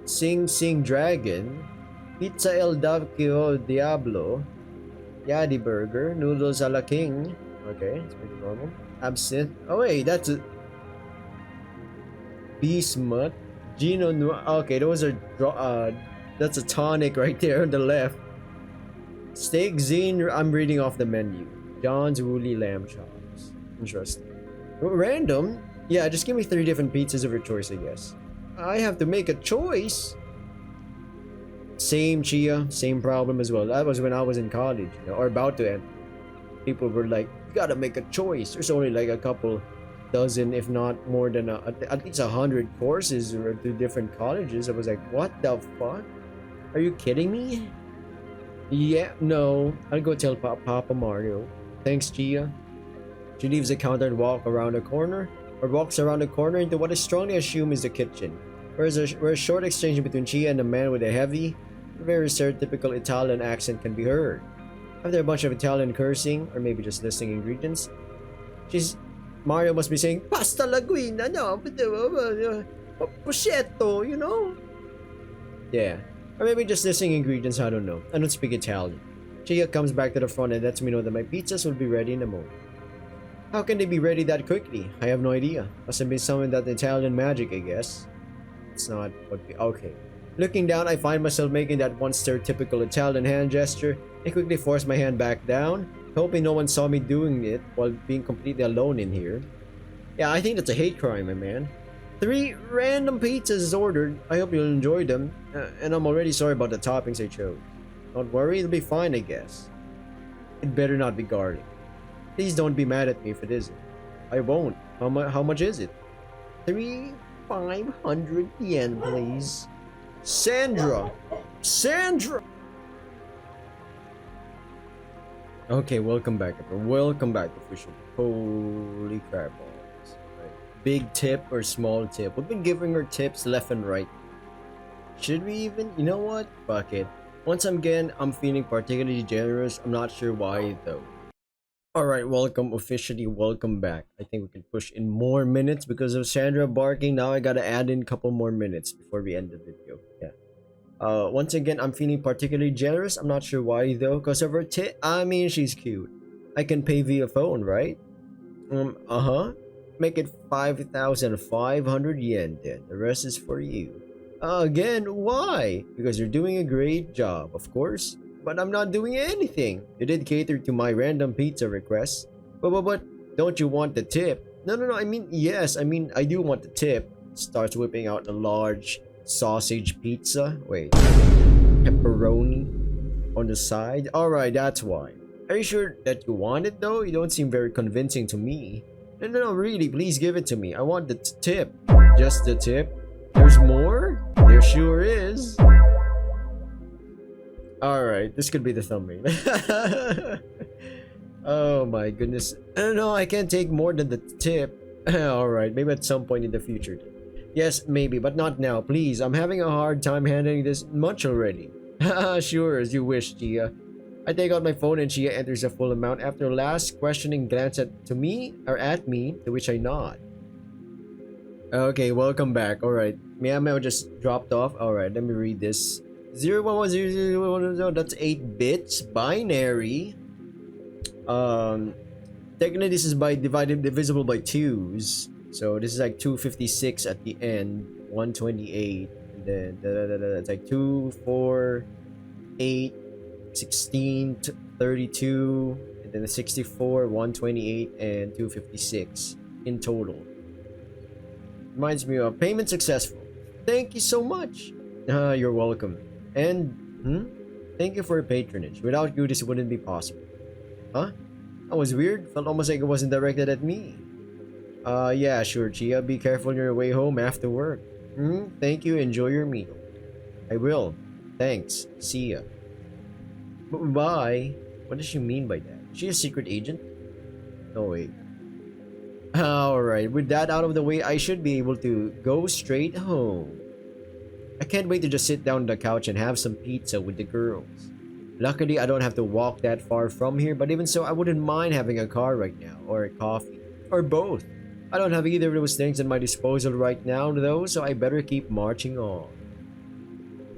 Sing Dragon, Pizza El Davkio Diablo, Yadi Burger, Noodles a la King. Okay, it's pretty normal. Absinthe. Oh wait, that's a Bismuth, Gino Noir. Okay, those are that's a tonic right there on the left. Steak Zine. I'm reading off the menu. John's Woolly Lamb Chops. Interesting. Random? Yeah, just give me 3 different pizzas of your choice, I guess. I have to make a choice. Same Chia, same problem as well. That was when I was in college, you know, or about to end. People were like, you gotta make a choice. There's only like a couple dozen, if not more than at least 100 courses or 2 different colleges. I was like, what the fuck? Are you kidding me? Yeah, no. I'll go tell Papa Mario. Thanks, Chia. She leaves the counter and walks around the corner into what I strongly assume is the kitchen, where a short exchange between Chia and a man with a heavy, very stereotypical Italian accent can be heard. After a bunch of Italian cursing, or maybe just listing ingredients, Mario must be saying, pasta laguina, no, prosciutto, you know? Yeah. Or maybe just listing ingredients, I don't know. I don't speak Italian. Chia comes back to the front and lets me know that my pizzas will be ready in a moment. How can they be ready that quickly? I have no idea. Must have been some of that Italian magic, I guess. It's not what we... Okay. Looking down, I find myself making that one stereotypical Italian hand gesture. I quickly force my hand back down, hoping no one saw me doing it while being completely alone in here. Yeah, I think that's a hate crime, my man. 3 random pizzas is ordered. I hope you'll enjoy them. And I'm already sorry about the toppings I chose. Don't worry, it'll be fine, I guess. It better not be garlic. Please don't be mad at me if it isn't. I won't. How much is it? 500 yen, please. Sandra! Okay, welcome back, everyone. Welcome back, officially. Holy crap. Right. Big tip or small tip? We've been giving her tips left and right. Should we even? You know what? Fuck it. Once again, I'm feeling particularly generous. I'm not sure why, though. Alright, officially welcome back. I think we can push in more minutes because of Sandra barking. Now I gotta add in a couple more minutes before we end the video. Yeah. Once again, I'm feeling particularly generous. I'm not sure why though, because of her I mean, she's cute. I can pay via phone, right? Uh-huh. Make it 5,500 yen then. The rest is for you. Again, why? Because you're doing a great job, of course. But I'm not doing anything. You did cater to my random pizza requests. But, don't you want the tip? No, I mean, yes, I mean, I do want the tip. Starts whipping out a large sausage pizza. Wait. Pepperoni on the side? Alright, that's why. Are you sure that you want it though? You don't seem very convincing to me. No, really, please give it to me. I want the tip. Just the tip? There's more? There sure is. Alright, this could be the thumbnail. Oh my goodness. No, I can't take more than the tip. Alright, maybe at some point in the future. Yes, maybe, but not now. Please, I'm having a hard time handling this much already. Sure, as you wish, Gia. I take out my phone and Gia enters the full amount after a last questioning glance at me, to which I nod. Okay, welcome back. Alright. Meow just dropped off. Alright, let me read this. 0110010, that's 8 bits. Binary. Technically this is divisible by 2s. So this is like 256 at the end. 128. And then it's like 2, 4, 8, 16, 32, and then the 64, 128, and 256 in total. Reminds me of payment successful. Thank you so much. You're welcome. And thank you for your patronage. Without you, this wouldn't be possible. Huh? That was weird. Felt almost like it wasn't directed at me. Yeah, sure, Chia. Be careful on your way home after work. Thank you. Enjoy your meal. I will. Thanks. See ya. Bye. What does she mean by that? Is she a secret agent? No, wait. Alright, with that out of the way, I should be able to go straight home. I can't wait to just sit down on the couch and have some pizza with the girls. Luckily, I don't have to walk that far from here, but even so, I wouldn't mind having a car right now, or a coffee, or both. I don't have either of those things at my disposal right now, though, so I better keep marching on.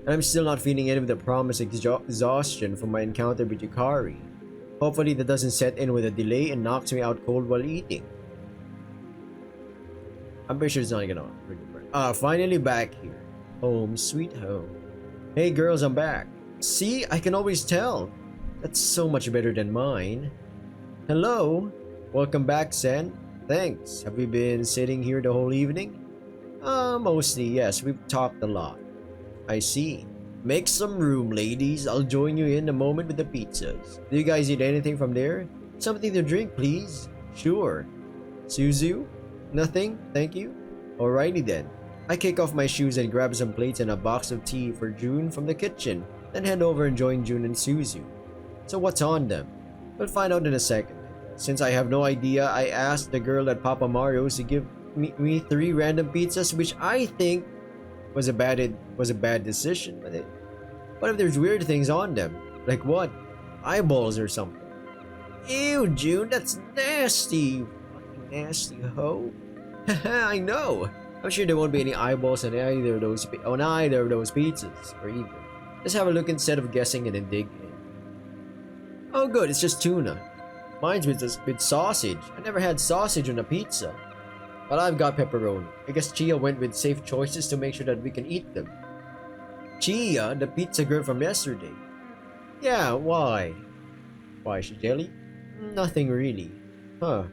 And I'm still not feeling any of the promised exhaustion from my encounter with Yukari. Hopefully that doesn't set in with a delay and knocks me out cold while eating. I'm pretty sure it's not gonna really work. Finally back here. Home sweet home. Hey girls, I'm back. See, I can always tell. That's so much better than mine. Hello? Welcome back, Sen. Thanks. Have we been sitting here the whole evening? Mostly, yes. We've talked a lot. I see. Make some room, ladies. I'll join you in a moment with the pizzas. Do you guys need anything from there? Something to drink, please. Sure. Suzu? Nothing? Thank you. Alrighty then. I kick off my shoes and grab some plates and a box of tea for June from the kitchen, then head over and join June and Suzu. So what's on them? We'll find out in a second. Since I have no idea, I asked the girl at Papa Mario's to give me 3 random pizzas, which I think was a bad decision. But what if there's weird things on them? Like what? Eyeballs or something. Ew, June, that's nasty. Fucking nasty hoe. I know. I'm sure there won't be any eyeballs on either of those pizzas, or either. Just have a look instead of guessing and then dig in. Oh good, it's just tuna. Mine's with sausage. I never had sausage on a pizza. But I've got pepperoni. I guess Chia went with safe choices to make sure that we can eat them. Chia, the pizza girl from yesterday. Yeah, why? Why, is she jelly? Nothing really. Huh.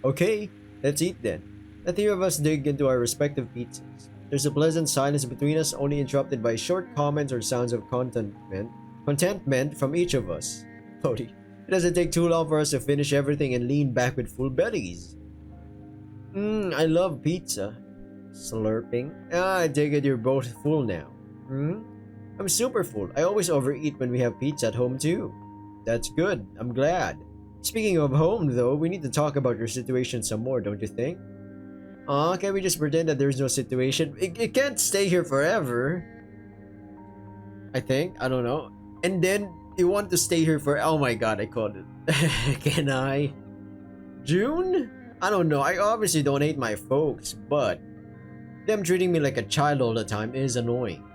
Okay, let's eat then. The 3 of us dig into our respective pizzas. There's a pleasant silence between us, only interrupted by short comments or sounds of contentment from each of us. Cody, it doesn't take too long for us to finish everything and lean back with full bellies. I love pizza. Slurping. I take it you're both full now. I'm super full. I always overeat when we have pizza at home too. That's good. I'm glad. Speaking of home though, we need to talk about your situation some more, don't you think? Can we just pretend that there's no situation? It can't stay here forever. I think. I don't know. And then you want to stay here for... Oh my god, I called it. Can I? June? I don't know. I obviously don't hate my folks, but them treating me like a child all the time is annoying.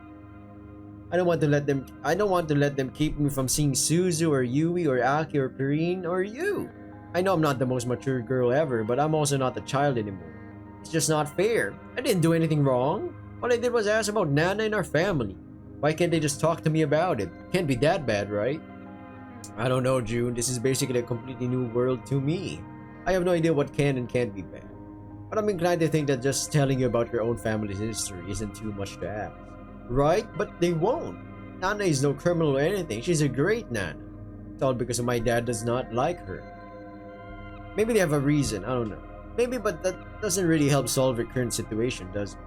I don't want to let them keep me from seeing Suzu or Yui or Aki or Perrine or you. I know I'm not the most mature girl ever, but I'm also not a child anymore. It's just not fair. I didn't do anything wrong. All I did was ask about Nana and our family. Why can't they just talk to me about it? Can't be that bad, right? I don't know, June. This is basically a completely new world to me. I have no idea what can and can't be bad. But I'm inclined to think that just telling you about your own family's history isn't too much to ask. Right? But they won't. Nana is no criminal or anything. She's a great Nana. It's all because my dad does not like her. Maybe they have a reason. I don't know. Maybe, but that doesn't really help solve your current situation, does it?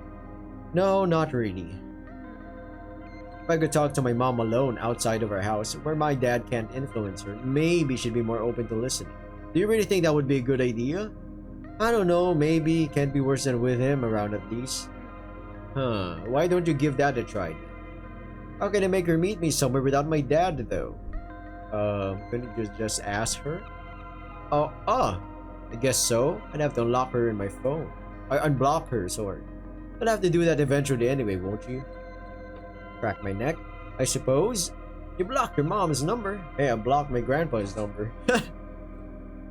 No, not really. If I could talk to my mom alone outside of our house, where my dad can't influence her, maybe she'd be more open to listening. Do you really think that would be a good idea? I don't know, maybe. Can't be worse than with him around at least. Huh, why don't you give that a try then? How can I make her meet me somewhere without my dad though? Couldn't you just ask her? I guess so. I'd have to unlock her in my phone. I unblock her, sorry. I'll have to do that eventually anyway, won't you? Crack my neck, I suppose. You blocked your mom's number. Hey, I blocked my grandpa's number.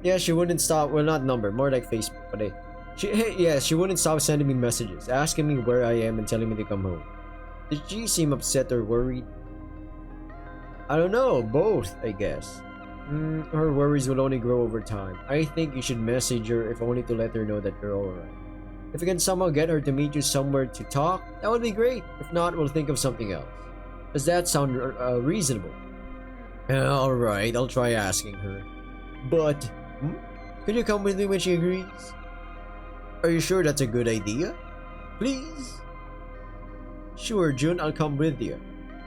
Yeah, she wouldn't stop. Well, not number, more like Facebook. But she wouldn't stop sending me messages, asking me where I am and telling me to come home. Did she seem upset or worried? I don't know, both, I guess. Her worries will only grow over time. I think you should message her if only to let her know that you're alright. If you can somehow get her to meet you somewhere to talk, that would be great. If not, we'll think of something else. Does that sound reasonable? Alright, I'll try asking her. But, could you come with me when she agrees? Are you sure that's a good idea? Please? Sure, June, I'll come with you.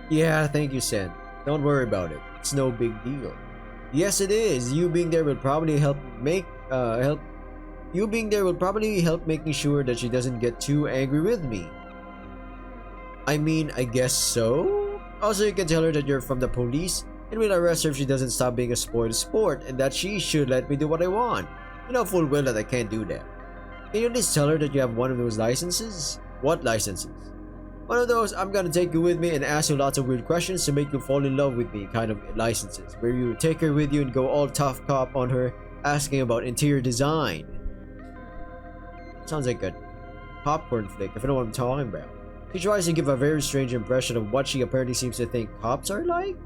Yeah, thank you, Sen. Don't worry about it. It's no big deal. Yes, it is. You being there will probably help making sure that she doesn't get too angry with me. I mean, I guess so? Also, you can tell her that you're from the police and will arrest her if she doesn't stop being a spoiled sport and that she should let me do what I want. You know full well that I can't do that. Can you at least tell her that you have one of those licenses? What licenses? One of those I'm gonna take you with me and ask you lots of weird questions to make you fall in love with me kind of licenses, where you take her with you and go all tough cop on her, asking about interior design. Sounds like a popcorn flick, if you know what I'm talking about. She tries to give a very strange impression of what she apparently seems to think cops are like.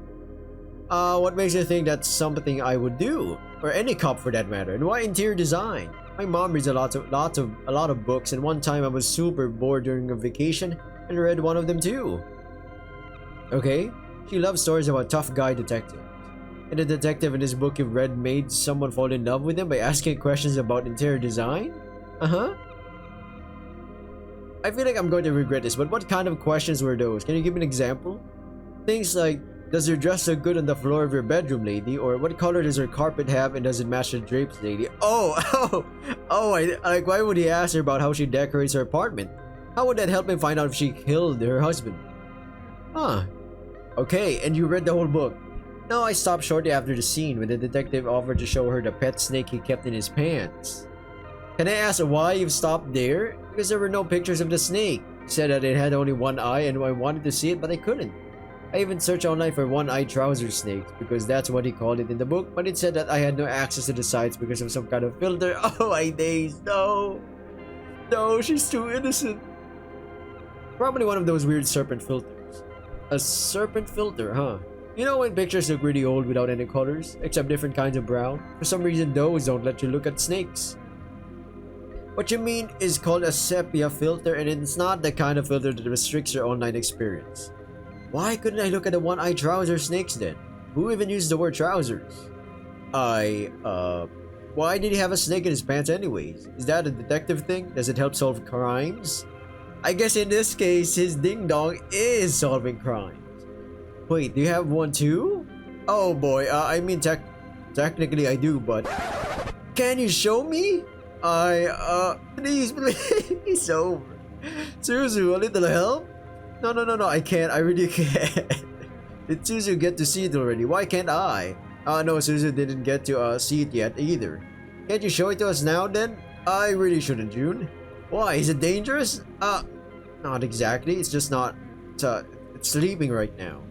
What makes you think that's something I would do? Or any cop for that matter, and why interior design? My mom reads a lot of books, and one time I was super bored during a vacation and read one of them too. Okay, she loves stories about tough guy detectives. And the detective in this book you've read made someone fall in love with him by asking questions about interior design? I feel like I'm going to regret this, but what kind of questions were those? Can you give me an example? Things like, does your dress look good on the floor of your bedroom, lady? Or what color does your carpet have and does it match the drapes, lady? Like, why would he ask her about how she decorates her apartment? How would that help him find out if she killed her husband? Okay, and you read the whole book. No, I stopped shortly after the scene when the detective offered to show her the pet snake he kept in his pants. Can I ask why you've stopped there? Because there were no pictures of the snake. He said that it had only one eye and I wanted to see it, but I couldn't. I even searched online for one-eyed trouser snakes because that's what he called it in the book, but it said that I had no access to the sites because of some kind of filter. Oh my days, no. No, she's too innocent. Probably one of those weird serpent filters. A serpent filter, huh? You know when pictures look really old without any colors, except different kinds of brown? For some reason those don't let you look at snakes. What you mean is called a sepia filter, and it's not the kind of filter that restricts your online experience. Why couldn't I look at the one-eyed trouser snakes then? Who even used the word trousers? Why did he have a snake in his pants anyways? Is that a detective thing? Does it help solve crimes? I guess in this case, his ding-dong is solving crimes. Wait, do you have one too? Oh boy, I mean technically I do, but... Can you show me? Please, over. Suzu, a little help? No, I can't, I really can't. Did Suzu get to see it already? Why can't I? No, Suzu didn't get to see it yet either. Can't you show it to us now then? I really shouldn't, June. Why, is it dangerous? Not exactly, it's just not, it's sleeping right now.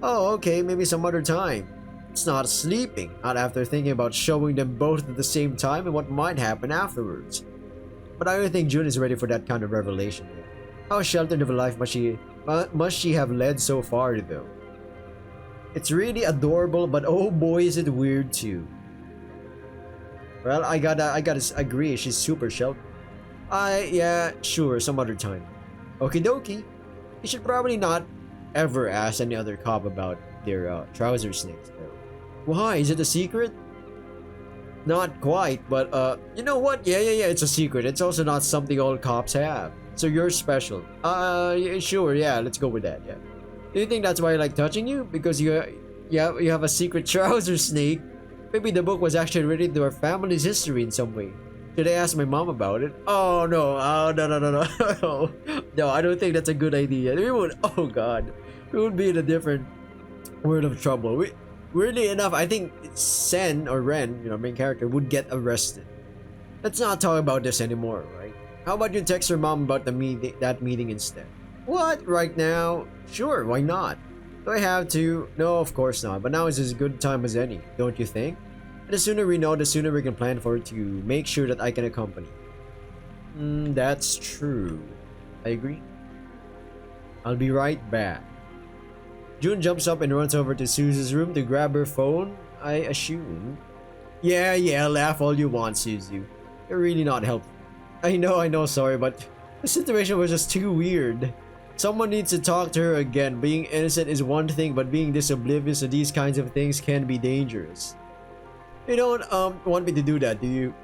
Oh, okay, maybe some other time. It's not sleeping, not after thinking about showing them both at the same time and what might happen afterwards. But I don't think June is ready for that kind of revelation yet. How sheltered of a life must she have led so far, though? It's really adorable, but oh boy is it weird too. Well, I gotta agree, she's super sheltered. Yeah, sure, some other time. Okie dokie. You should probably not ever ask any other cop about their trouser snakes, though. Why? Is it a secret? Not quite, but you know what? Yeah, it's a secret. It's also not something all cops have. So you're special. Yeah, sure, yeah, let's go with that, yeah. Do you think that's why I like touching you? Because you have a secret trouser snake? Maybe the book was actually related to our family's history in some way. Should I ask my mom about it? Oh no, no. No, I don't think that's a good idea. Oh god. We would be in a different world of trouble. Weirdly enough, I think Sen or Ren, main character, would get arrested. Let's not talk about this anymore, right? How about you text your mom about that meeting instead? What? Right now? Sure, why not? Do I have to? No, of course not. But now is as good time as any, don't you think? And the sooner we know, the sooner we can plan for it to make sure that I can accompany. That's true. I agree. I'll be right back. June jumps up and runs over to Suzu's room to grab her phone, I assume. Yeah, laugh all you want, Suzu. You're really not helpful. I know, sorry, but the situation was just too weird. Someone needs to talk to her again. Being innocent is one thing, but being disoblivious to these kinds of things can be dangerous. You don't want me to do that, do you?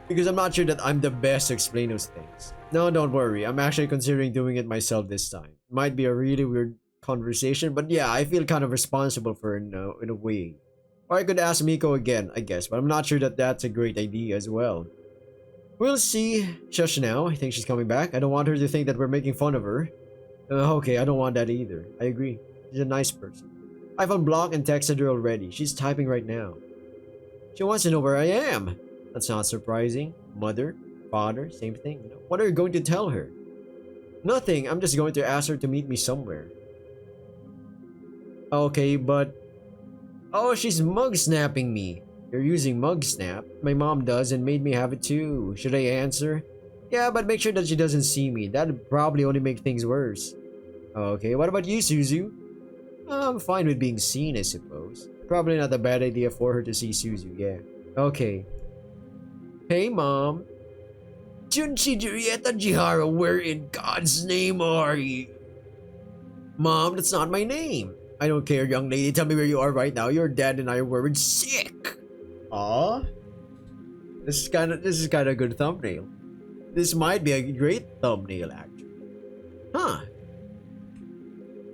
Because I'm not sure that I'm the best to explain those things. No, don't worry. I'm actually considering doing it myself this time. Might be a really weird conversation, but yeah, I feel kind of responsible for it in a way. Or I could ask Miko again, I guess, but I'm not sure that that's a great idea as well. We'll see. Shush now. I think she's coming back. I don't want her to think that we're making fun of her. Okay, I don't want that either. I agree. She's a nice person. I've unblocked and texted her already. She's typing right now. She wants to know where I am. That's not surprising. Mother, father, same thing. What are you going to tell her? Nothing. I'm just going to ask her to meet me somewhere. Okay, but... Oh, she's mug snapping me. You're using mug snap. My mom does and made me have it too. Should I answer? Yeah, but make sure that she doesn't see me. That'd probably only make things worse. Okay, what about you, Suzu? I'm fine with being seen, I suppose. Probably not a bad idea for her to see Suzu, yeah. Okay. Hey, Mom. Junshi Julieta Jihara, where in God's name are you? Mom, that's not my name. I don't care, young lady. Tell me where you are right now. Your dad and I are worried sick. Aw. This is kind of a good thumbnail. This might be a great thumbnail, actually. Huh.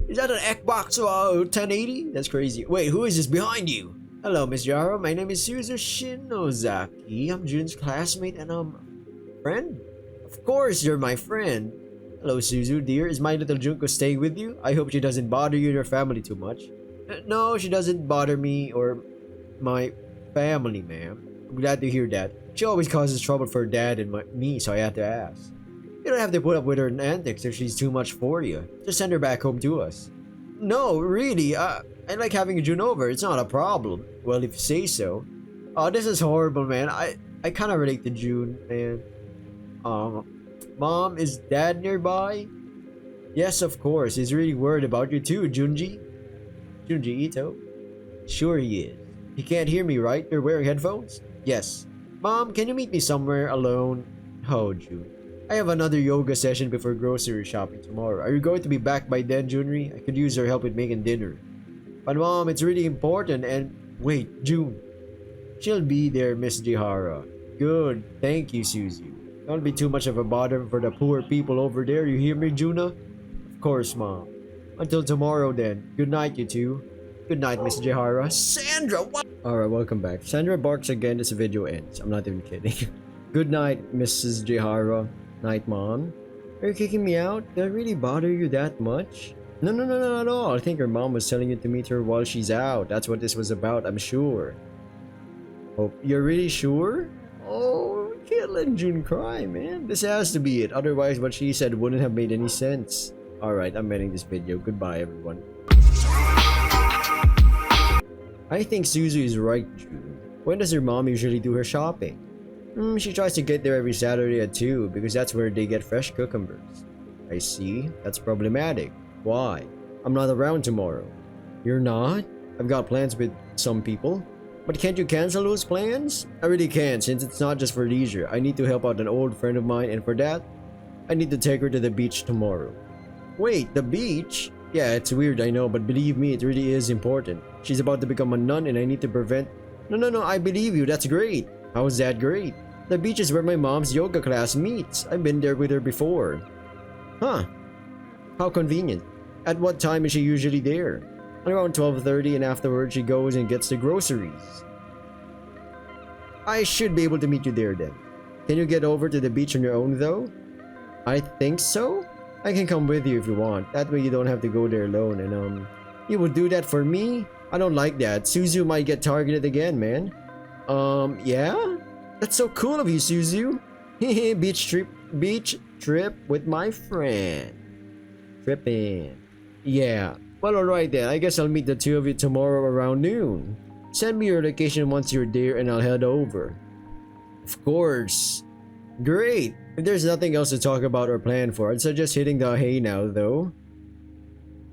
Is that an Xbox 1080? That's crazy. Wait, who is this behind you? Hello, Miss Yaro. My name is Suzu Shinozaki. I'm Jun's classmate and friend? Of course, you're my friend. Hello, Suzu, dear. Is my little Junko staying with you? I hope she doesn't bother you and your family too much. No, she doesn't bother me or my family, ma'am. I'm glad to hear that. She always causes trouble for Dad and me, so I had to ask. You don't have to put up with her antics if she's too much for you. Just send her back home to us. No, really, I like having June over. It's not a problem. Well, if you say so. Oh, this is horrible, man. I kind of relate to June, man. Mom, is Dad nearby? Yes, of course. He's really worried about you too, Junji. Junji Ito? Sure he is. He can't hear me, right? You're wearing headphones? Yes. Mom, can you meet me somewhere alone? Oh, June. I have another yoga session before grocery shopping tomorrow. Are you going to be back by then, Junri? I could use your help with making dinner. But Mom, it's really important and... Wait, June. She'll be there, Miss Jihara. Good. Thank you, Suzu. Don't be too much of a bother for the poor people over there. You hear me, Juna? Of course, Mom. Until tomorrow, then. Good night, you two. Good night, Miss Jihara. Sandra, what? Alright, welcome back. Sandra barks again. This video ends. I'm not even kidding. Good night, Mrs. Jihara. Night, Mom. Are you kicking me out? Did I really bother you that much? No, not at all. I think her mom was telling you to meet her while she's out. That's what this was about, I'm sure. Oh, you're really sure? Oh, can't let June cry, man. This has to be it. Otherwise, what she said wouldn't have made any sense. Alright, I'm ending this video. Goodbye, everyone. I think Suzu is right, June. When does your mom usually do her shopping? She tries to get there every Saturday at 2 because that's where they get fresh cucumbers. I see. That's problematic. Why? I'm not around tomorrow. You're not? I've got plans with some people. But can't you cancel those plans? I really can't, since it's not just for leisure. I need to help out an old friend of mine, and for that, I need to take her to the beach tomorrow. Wait, the beach? Yeah, it's weird, I know, but believe me, it really is important. She's about to become a nun and I need to prevent... No, I believe you, that's great. How is that great? The beach is where my mom's yoga class meets. I've been there with her before. Huh. How convenient. At what time is she usually there? Around 12:30, and afterwards she goes and gets the groceries. I should be able to meet you there then. Can you get over to the beach on your own though? I think so. I can come with you if you want. That way you don't have to go there alone, and you would do that for me? I don't like that. Suzu might get targeted again, man. Yeah? That's so cool of you, Suzu. Beach trip with my friend. Trippin'. Yeah. Well, alright then. I guess I'll meet the two of you tomorrow around noon. Send me your location once you're there and I'll head over. Of course. Great. If there's nothing else to talk about or plan for, I'd suggest hitting the hay now, though.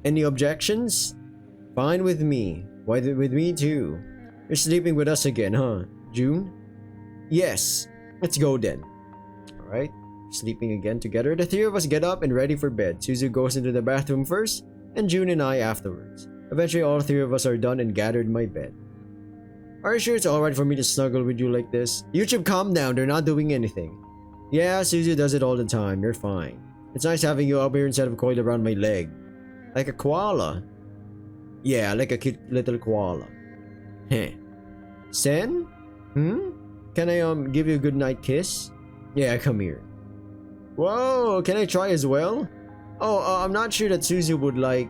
Any objections? Fine with me. Why with me too? You're sleeping with us again, huh, June? Yes. Let's go then. Alright. Sleeping again together. The three of us get up and ready for bed. Suzu goes into the bathroom first, and June and I afterwards. Eventually, all three of us are done and gathered in my bed. Are you sure it's alright for me to snuggle with you like this? YouTube, calm down. They're not doing anything. Yeah, Suzu does it all the time. You're fine. It's nice having you up here instead of coiled around my leg. Like a koala. Yeah, like a cute little koala. Heh. Sen? Can I give you a good night kiss? Yeah, come here. Whoa, can I try as well? Oh, I'm not sure that Suzu would like...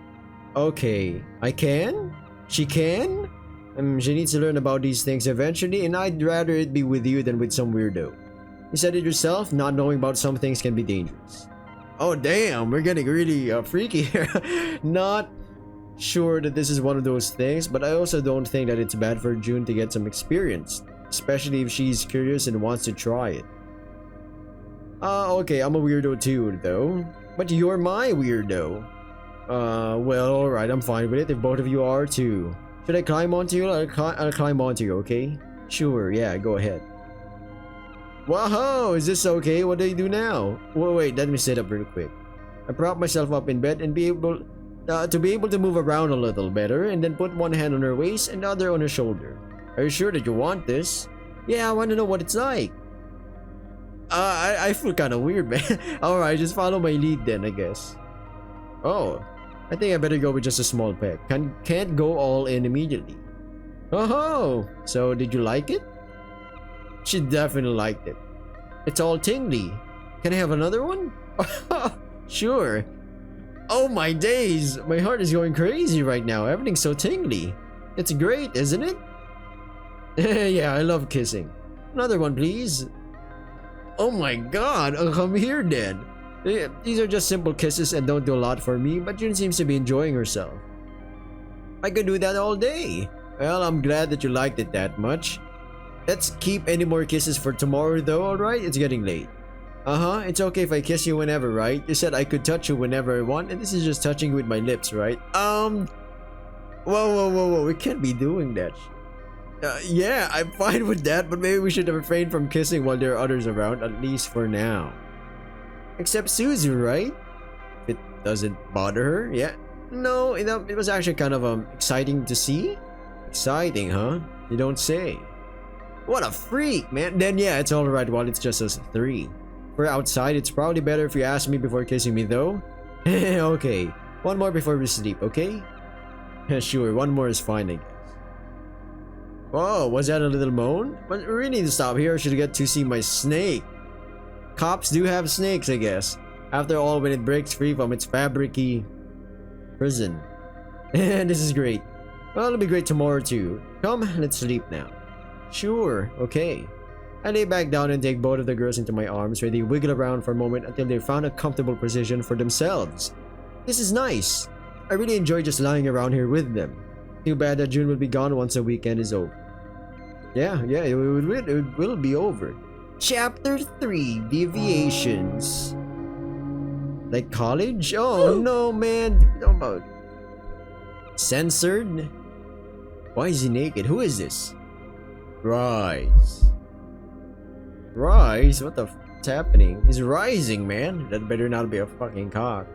Okay, I can? She can? She needs to learn about these things eventually, and I'd rather it be with you than with some weirdo. You said it yourself, not knowing about some things can be dangerous. Oh damn, we're getting really freaky here. Not sure that this is one of those things, but I also don't think that it's bad for June to get some experience, especially if she's curious and wants to try it. Okay, I'm a weirdo too, though. But you're my weirdo. Well, alright, I'm fine with it if both of you are too. Should I climb onto you? I'll climb onto you, okay? Sure, yeah, go ahead. Whoa, is this okay? What do you do now? Wait, let me sit up real quick. I prop myself up in bed and be able to move around a little better, and then put one hand on her waist and the other on her shoulder. Are you sure that you want this? Yeah, I want to know what it's like. I feel kind of weird, man. Alright, just follow my lead then, I guess. Oh, I think I better go with just a small peck. Can't go all in immediately. Oh, so did you like it? She definitely liked it. It's all tingly. Can I have another one? Sure. Oh my days, my heart is going crazy right now. Everything's so tingly. It's great, isn't it? Yeah, I love kissing. Another one, please. Oh my god, come here then. These are just simple kisses and don't do a lot for me, but June seems to be enjoying herself. I could do that all day. Well, I'm glad that you liked it that much. Let's keep any more kisses for tomorrow though, alright? It's getting late. It's okay if I kiss you whenever, right? You said I could touch you whenever I want, and this is just touching with my lips, right? Whoa, we can't be doing that. Yeah, I'm fine with that, but maybe we should refrain from kissing while there are others around, at least for now. Except Suzu, right? If it doesn't bother her, yeah. No, it was actually kind of exciting to see. Exciting, huh? You don't say. What a freak, man. Then yeah, it's alright while it's just us three. For outside, it's probably better if you ask me before kissing me though. Okay, one more before we sleep, okay? Sure, one more is fine, I guess. Whoa, was that a little moan? But we really need to stop here. I should get to see my snake. Cops do have snakes, I guess. After all, when it breaks free from its fabricy prison. This is great. Well, it'll be great tomorrow too. Come, let's sleep now. Sure, okay. I lay back down and take both of the girls into my arms where they wiggle around for a moment until they found a comfortable position for themselves. This is nice. I really enjoy just lying around here with them. Too bad that June will be gone once the weekend is over. Yeah, it will be over. Chapter 3, Deviations. Like college? Oh no, man. No, about censored? Why is he naked? Who is this? Rise. Rise? What the f***'s happening? He's rising, man. That better not be a fucking cock.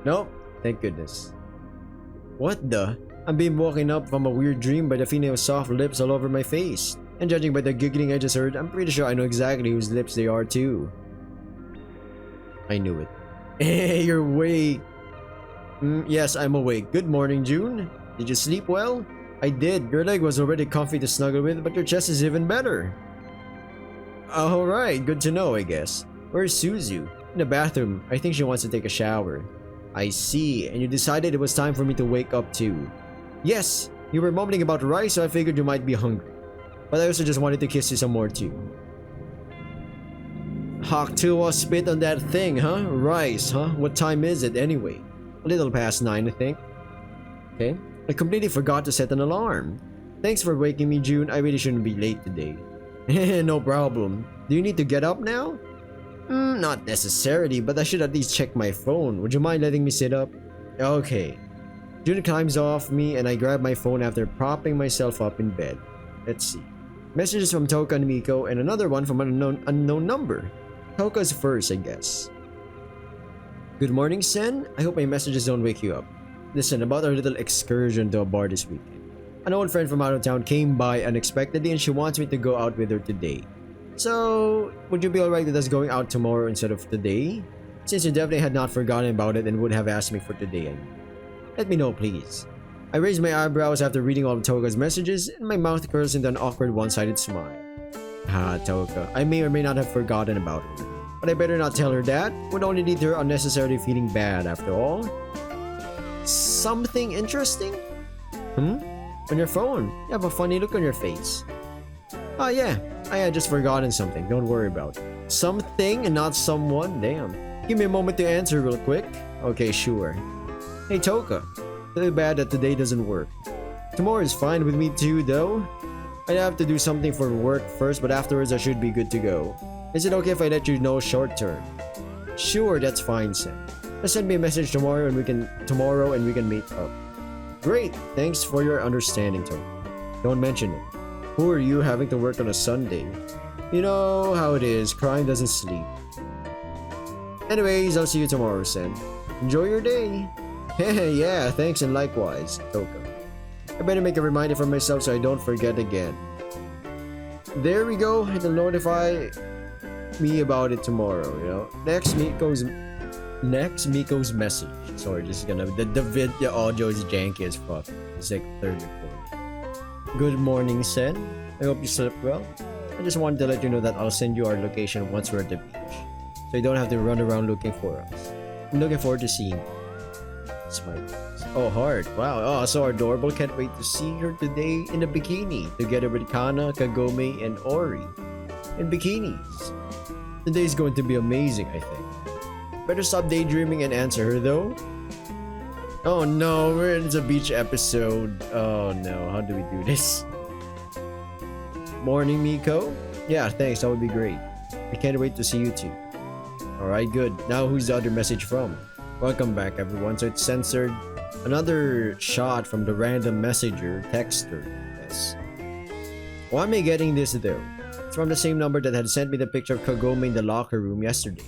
Nope. Thank goodness. What the? I'm being woken up from a weird dream by the feeling of soft lips all over my face. And judging by the giggling I just heard, I'm pretty sure I know exactly whose lips they are too. I knew it. Hey, you're awake. Yes, I'm awake. Good morning, June. Did you sleep well? I did. Your leg was already comfy to snuggle with, but your chest is even better. Alright, good to know, I guess. Where's Suzu? In the bathroom. I think she wants to take a shower. I see, and you decided it was time for me to wake up too. Yes, you were mumbling about rice, so I figured you might be hungry. But I also just wanted to kiss you some more too. Hawk 2 was spit on that thing, huh? Rice, huh? What time is it anyway? A little past 9, I think. Okay. I completely forgot to set an alarm. Thanks for waking me, June. I really shouldn't be late today. No problem. Do you need to get up now? Not necessarily, but I should at least check my phone. Would you mind letting me sit up? Okay. June climbs off me and I grab my phone after propping myself up in bed. Let's see. Messages from Toka and Miko and another one from an unknown number. Toka's first, I guess. Good morning, Sen. I hope my messages don't wake you up. Listen, about our little excursion to a bar this weekend. An old friend from out of town came by unexpectedly and she wants me to go out with her today. So, would you be alright with us going out tomorrow instead of today? Since you definitely had not forgotten about it and would have asked me for today. Let me know, please. I raised my eyebrows after reading all of Toka's messages and my mouth curls into an awkward one-sided smile. Toka. I may or may not have forgotten about her. But I better not tell her that. Would only lead to her unnecessarily feeling bad after all. Something interesting? On your phone. You have a funny look on your face. Oh yeah, I had just forgotten something. Don't worry about it. Something and not someone? Damn. Give me a moment to answer real quick. Okay, sure. Hey Toka. Too bad that today doesn't work. Tomorrow is fine with me too though. I'd have to do something for work first, but afterwards I should be good to go. Is it okay if I let you know short term? Sure, that's fine, Sam. Just send me a message tomorrow and we can meet up. Great, thanks for your understanding, Toka. Don't mention it. Who are you having to work on a Sunday? You know how it is, crime doesn't sleep. Anyways, I'll see you tomorrow, Sen. Enjoy your day. Yeah, thanks and likewise, Toka. I better make a reminder for myself so I don't forget again. There we go, it'll notify me about it tomorrow, you know. Next, Miko's message. Sorry, just gonna the audio is janky as fuck. It's like third recording. Good morning, Sen. I hope you slept well. I just wanted to let you know that I'll send you our location once we're at the beach, so you don't have to run around looking for us. I'm looking forward to seeing you. Smile. Oh, heart. Wow. Oh, so adorable. Can't wait to see her today in a bikini, together with Kana, Kagome, and Ori. In bikinis. Today's going to be amazing, I think. Better stop daydreaming and answer her, though. Oh no, we're in the beach episode. Oh no, how do we do this? Morning, Miko. Yeah, thanks. That would be great. I can't wait to see you too. Alright, good. Now who's the other message from? Welcome back, everyone. So it's censored. Another shot from the random messenger, texter. Yes. Why am I getting this though? It's from the same number that had sent me the picture of Kagome in the locker room yesterday.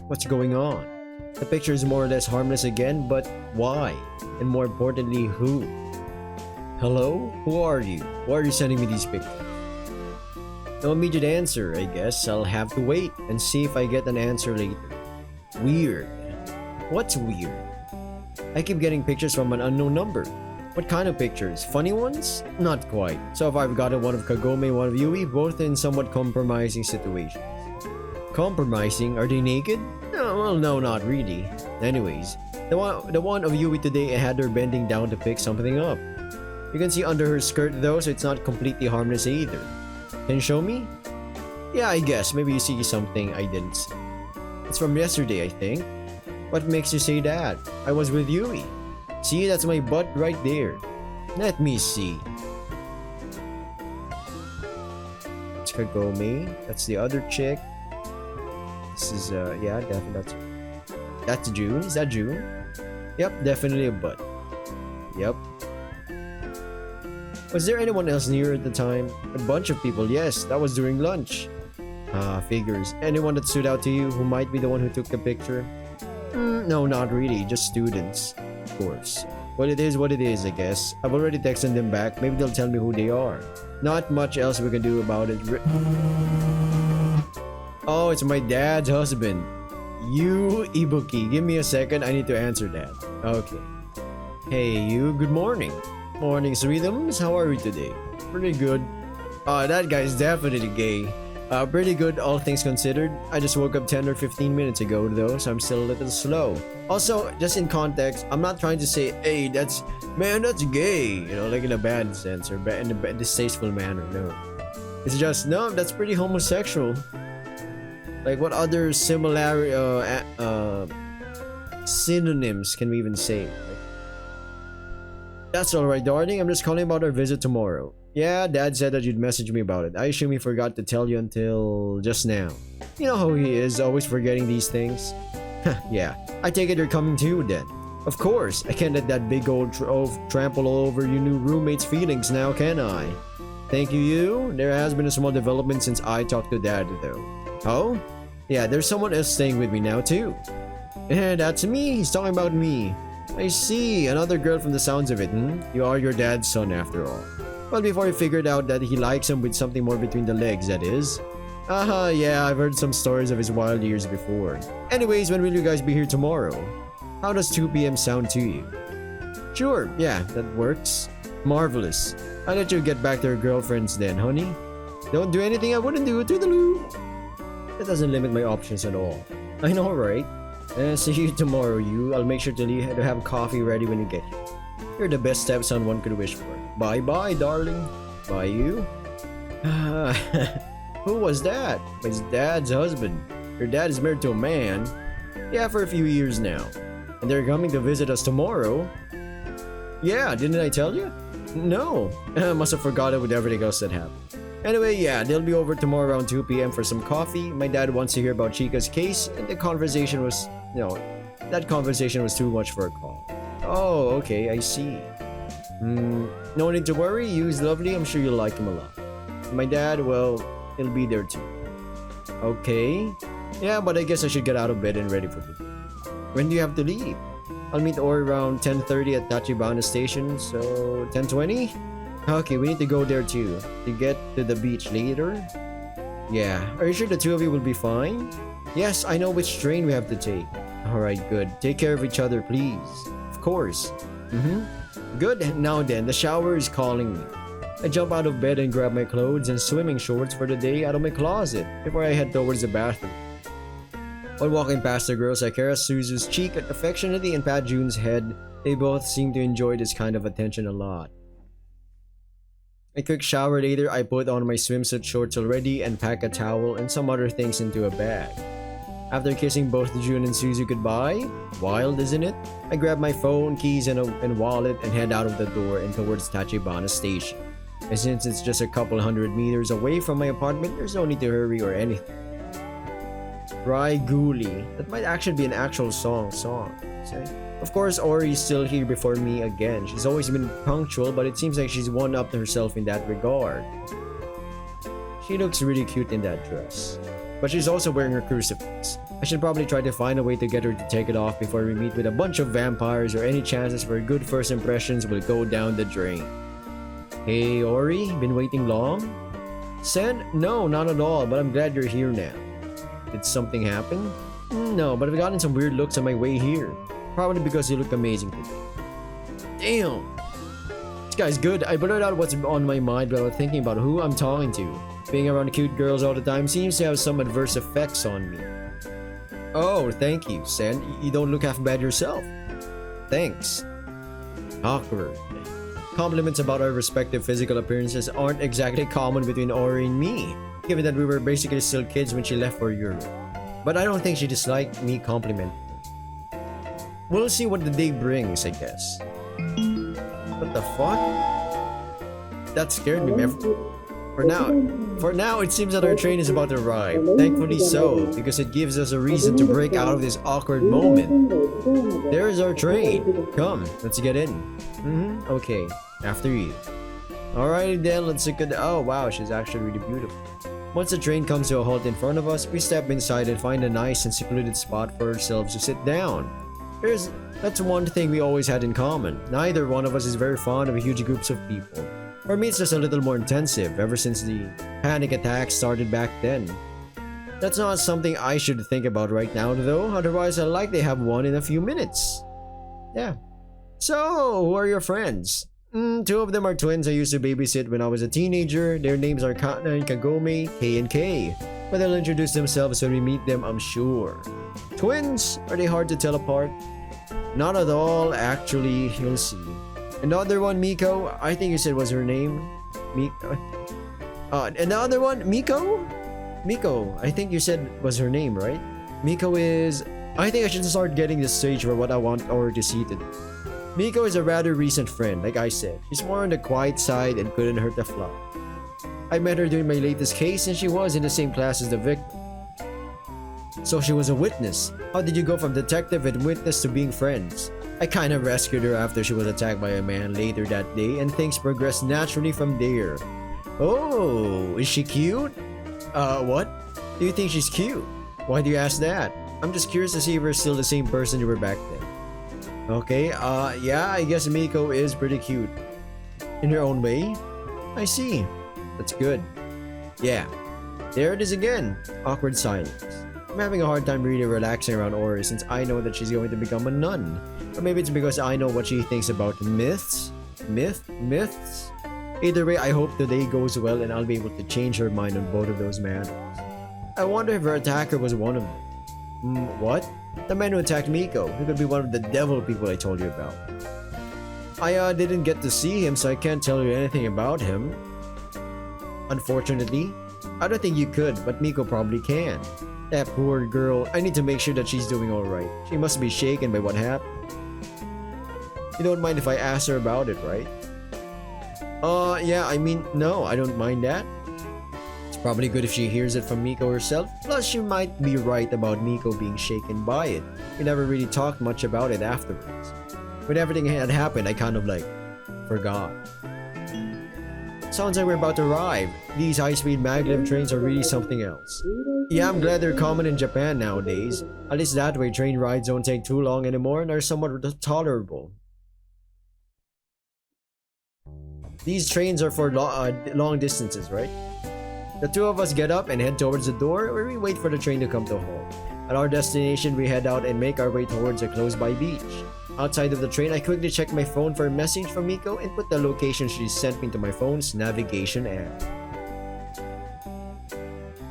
What's going on? The picture is more or less harmless again, but why? And more importantly, who? Hello? Who are you? Why are you sending me these pictures? No immediate answer, I guess. I'll have to wait and see if I get an answer later. Weird. What's weird? I keep getting pictures from an unknown number. What kind of pictures? Funny ones? Not quite. So far I've gotten one of Kagome, one of Yui, both in somewhat compromising situations. Compromising? Are they naked? No, well, no, not really. Anyways, the one of Yui today had her bending down to pick something up. You can see under her skirt though, so it's not completely harmless either. Can you show me? Yeah, I guess. Maybe you see something I didn't see. It's from yesterday, I think. What makes you say that? I was with Yui. See, that's my butt right there. Let me see. It's Kagome. That's the other chick. This is, yeah, definitely. That's June. Is that June? Yep, definitely a butt. Yep. Was there anyone else near at the time? A bunch of people, yes. That was during lunch. Figures. Anyone that stood out to you who might be the one who took the picture? No, not really. Just students. Of course. Well, it is what it is, I guess. I've already texted them back. Maybe they'll tell me who they are. Not much else we can do about it. Oh, it's my dad's husband. You, Ibuki. Give me a second. I need to answer that. Okay. Hey, you. Good morning. Morning, Sweetums. How are we today? Pretty good. That guy's definitely gay. Pretty good, all things considered. I just woke up 10 or 15 minutes ago though, so I'm still a little slow. Also, just in context, I'm not trying to say, hey, that's gay, you know, like in a bad sense or in a distasteful manner, no. It's just, no, that's pretty homosexual. Like, what other synonyms can we even say? Like, that's alright, darling, I'm just calling about our visit tomorrow. Yeah, Dad said that you'd message me about it. I assume he forgot to tell you until just now. You know how he is, always forgetting these things. Yeah, I take it you're coming too then. Of course, I can't let that big old trample all over your new roommate's feelings now, can I? Thank you. There has been a small development since I talked to Dad though. Oh? Yeah, there's someone else staying with me now too. Yeah, that's me. He's talking about me. I see. Another girl from the sounds of it, You are your dad's son after all. Well, before he figured out that he likes him with something more between the legs, that is. Yeah, I've heard some stories of his wild years before. Anyways, when will you guys be here tomorrow? How does 2 p.m. sound to you? Sure, yeah, that works. Marvelous. I'll let you get back to your girlfriends then, honey. Don't do anything I wouldn't do, toodaloo. That doesn't limit my options at all. I know, right? See you tomorrow, you. I'll make sure to have coffee ready when you get here. You're the best stepson one could wish for. Bye-bye, darling. Bye, you. Who was that? My dad's husband. Your dad is married to a man. Yeah, for a few years now. And they're coming to visit us tomorrow. Yeah, didn't I tell you? No. I must have forgotten with everything else that happened. Anyway, yeah, they'll be over tomorrow around 2 p.m. for some coffee. My dad wants to hear about Chica's case, and that conversation was too much for a call. Oh, okay, I see. No need to worry, Yu's lovely, I'm sure you'll like him a lot. My dad, well, he'll be there too. Okay. Yeah, but I guess I should get out of bed and ready for today. When do you have to leave? I'll meet Ori around 10:30 at Tachibana station, so 10:20? Okay, we need to go there too. To get to the beach later? Yeah, are you sure the two of you will be fine? Yes, I know which train we have to take. Alright, good. Take care of each other, please. Of course. Good. Now then, the shower is calling me. I jump out of bed and grab my clothes and swimming shorts for the day out of my closet before I head towards the bathroom. While walking past the girls, I caress Suzu's cheek affectionately and pat June's head. They both seem to enjoy this kind of attention a lot. A quick shower later, I put on my swimsuit shorts already and pack a towel and some other things into a bag. After kissing both June and Suzu goodbye, wild isn't it? I grab my phone, keys, and wallet and head out of the door and towards Tachibana station. And since it's just a couple 100 meters away from my apartment, there's no need to hurry or anything. Raiguli. That might actually be an actual song. See? Of course, Ori's still here before me again. She's always been punctual, but it seems like she's one-upped herself in that regard. She looks really cute in that dress. But she's also wearing her crucifix. I should probably try to find a way to get her to take it off before we meet with a bunch of vampires, or any chances for good first impressions will go down the drain. Hey Ori, been waiting long? Sen? No, not at all, but I'm glad you're here now. Did something happen? No, but I've gotten some weird looks on my way here. Probably because you look amazing today. Damn! This guy's good. I blurted out what's on my mind without thinking about who I'm talking to. Being around cute girls all the time seems to have some adverse effects on me. Oh, thank you, Sen. You don't look half bad yourself. Thanks. Awkward. Compliments about our respective physical appearances aren't exactly common between Ori and me, given that we were basically still kids when she left for Europe. But I don't think she disliked me complimenting her. We'll see what the day brings, I guess. What the fuck? That scared me, man. For now, it seems that our train is about to arrive. Thankfully so, because it gives us a reason to break out of this awkward moment. There's our train. Come, let's get in. Okay, after you. Alright then, let's look at oh wow, she's actually really beautiful. Once the train comes to a halt in front of us, we step inside and find a nice and secluded spot for ourselves to sit down. That's one thing we always had in common. Neither one of us is very fond of huge groups of people. For me, it's just a little more intensive ever since the panic attack started back then. That's not something I should think about right now though, otherwise I'll likely have one in a few minutes. Yeah. So, who are your friends? Two of them are twins I used to babysit when I was a teenager. Their names are Katna and Kagome, K and K. But they'll introduce themselves when we meet them, I'm sure. Twins? Are they hard to tell apart? Not at all, actually, you'll see. And the other one, Miko, I think you said was her name. And the other one, Miko? Miko, I think you said was her name, right? Miko is... I think I should start getting the stage for what I want her to see today. Miko is a rather recent friend, like I said. She's more on the quiet side and couldn't hurt a fly. I met her during my latest case and she was in the same class as the victim. So she was a witness. How did you go from detective and witness to being friends? I kind of rescued her after she was attacked by a man later that day and things progressed naturally from there. Oh, is she cute? What? Do you think she's cute? Why do you ask that? I'm just curious to see if we're still the same person you were back then. Okay, yeah, I guess Miko is pretty cute. In her own way? I see. That's good. Yeah. There it is again. Awkward silence. I'm having a hard time really relaxing around Ori since I know that she's going to become a nun. Or maybe it's because I know what she thinks about myths? Myths? Either way, I hope today goes well and I'll be able to change her mind on both of those matters. I wonder if her attacker was one of them. What? The man who attacked Miko. He could be one of the devil people I told you about. I didn't get to see him, so I can't tell you anything about him. Unfortunately, I don't think you could, but Miko probably can. That poor girl, I need to make sure that she's doing alright. She must be shaken by what happened. You don't mind if I ask her about it, right? Yeah, I mean, no, I don't mind that. It's probably good if she hears it from Miko herself. Plus, she might be right about Miko being shaken by it. We never really talked much about it afterwards. When everything had happened, I kind of forgot. Sounds like we're about to arrive. These high-speed maglev trains are really something else. Yeah, I'm glad they're common in Japan nowadays. At least that way train rides don't take too long anymore and are somewhat tolerable. These trains are for long distances, right? The two of us get up and head towards the door where we wait for the train to come to a halt. At our destination, we head out and make our way towards a close-by beach. Outside of the train, I quickly check my phone for a message from Miko and put the location she sent me to my phone's navigation app.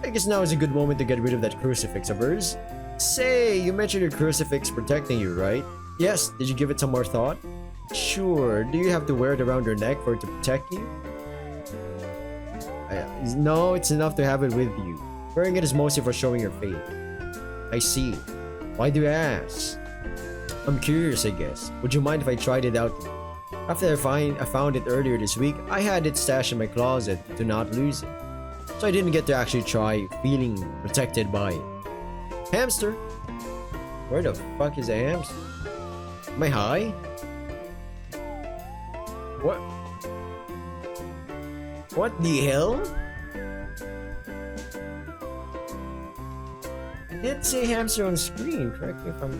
I guess now is a good moment to get rid of that crucifix of hers. Say, you mentioned your crucifix protecting you, right? Yes, did you give it some more thought? Sure, do you have to wear it around your neck for it to protect you? No, it's enough to have it with you. Wearing it is mostly for showing your faith. I see. Why do you ask? I'm curious, I guess. Would you mind if I tried it out? After I found it earlier this week, I had it stashed in my closet to not lose it. So I didn't get to actually try feeling protected by it. Hamster? Where the fuck is a hamster? Am I high? What? What the hell? It did say hamster on screen. Correct me if I'm...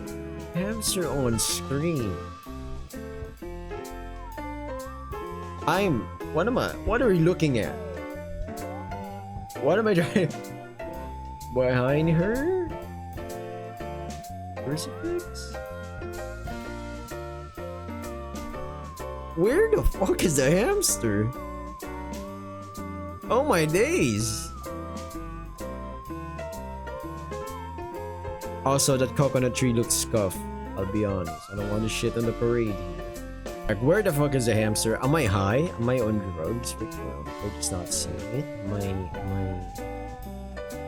Hamster on screen. What are we looking at? What am I trying? Behind her? Crucifix? Where the fuck is the hamster? Oh my days! Also, that coconut tree looks scuffed. I'll be honest. I don't want to shit on the parade here. Like, where the fuck is the hamster? Am I high? Am I on drugs right now? I'm just not seeing it.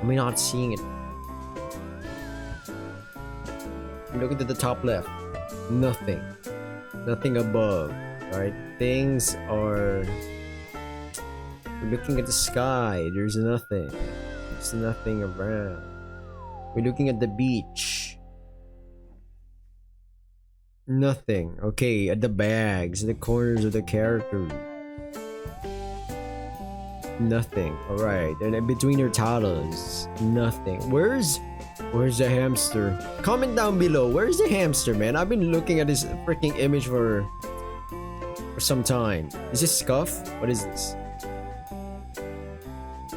Am I not seeing it? I'm looking to the top left. Nothing. Nothing above. Alright, things are... We're looking at the sky. There's nothing. There's nothing around. We're looking at the beach. Nothing. Okay, at the bags, the corners of the characters. Nothing. Alright, and in between your towels. Nothing. Where's the hamster? Comment down below. Where's the hamster, man? I've been looking at this freaking image for some time. Is this scuff? What is this?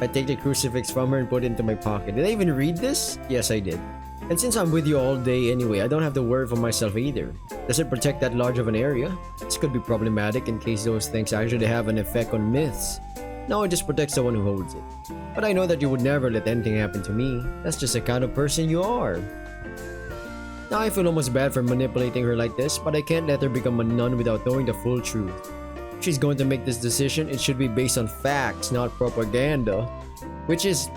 I take the crucifix from her and put it into my pocket. Did I even read this? Yes, I did. And since I'm with you all day anyway, I don't have to worry for myself either. Does it protect that large of an area? This could be problematic in case those things actually have an effect on myths. No, it just protects the one who holds it. But I know that you would never let anything happen to me. That's just the kind of person you are. Now I feel almost bad for manipulating her like this, but I can't let her become a nun without knowing the full truth. If she's going to make this decision, it should be based on facts, not propaganda. Which is,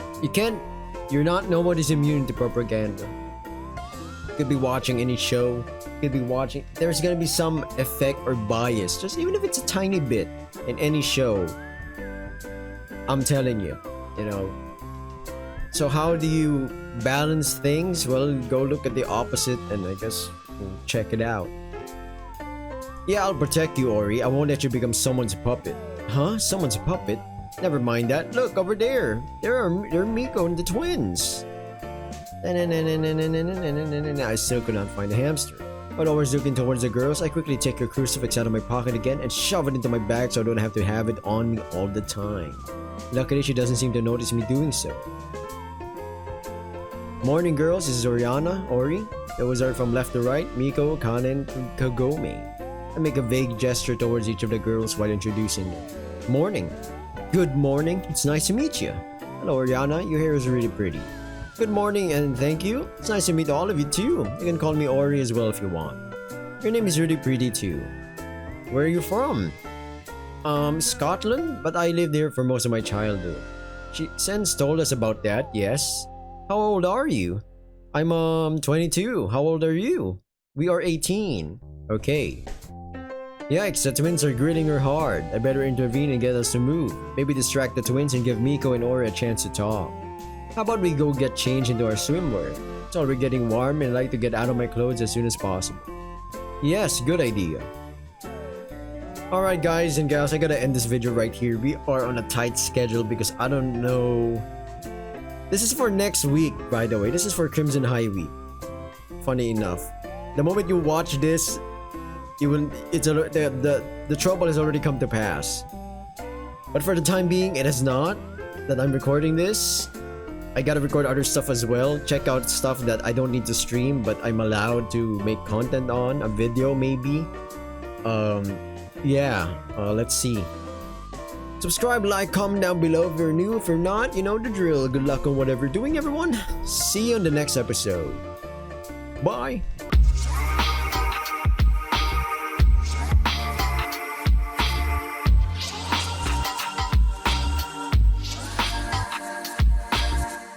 nobody's immune to propaganda. You could be watching any show, you could be watching, there's gonna be some effect or bias, just even if it's a tiny bit in any show. I'm telling you, you know. So how do you balance things? Well, go look at the opposite and I guess check it out. Yeah, I'll protect you, Ori. I won't let you become someone's puppet. Huh? Someone's puppet? Never mind that. Look, over there. They're Miko and the twins. I still could not find the hamster. While always looking towards the girls, I quickly take your crucifix out of my pocket again and shove it into my bag so I don't have to have it on me all the time. Luckily, she doesn't seem to notice me doing so. Morning, girls. This is Ori. Those are from left to right, Miko, Kanen, and Kagome. I make a vague gesture towards each of the girls while introducing them. Morning. Good morning. It's nice to meet you. Hello, Oriana. Your hair is really pretty. Good morning and thank you. It's nice to meet all of you too. You can call me Ori as well if you want. Your name is really pretty too. Where are you from? Scotland, but I lived here for most of my childhood. She since told us about that, yes. How old are you? I'm 22. How old are you? We are 18. Okay. Yikes, the twins are grilling her hard. I better intervene and get us to move. Maybe distract the twins and give Miko and Ori a chance to talk. How about we go get changed into our swimwear? It's already getting warm and I like to get out of my clothes as soon as possible. Yes, good idea. Alright guys and gals, I gotta end this video right here. We are on a tight schedule because I don't know... This is for next week, by the way. This is for Crimson High Week. Funny enough. The moment you watch this, the trouble has already come to pass. But for the time being, it has not. That I'm recording this. I gotta record other stuff as well. Check out stuff that I don't need to stream, but I'm allowed to make content on. A video, maybe. Let's see. Subscribe, like, comment down below if you're new. If you're not, you know the drill. Good luck on whatever you're doing, everyone. See you on the next episode. Bye.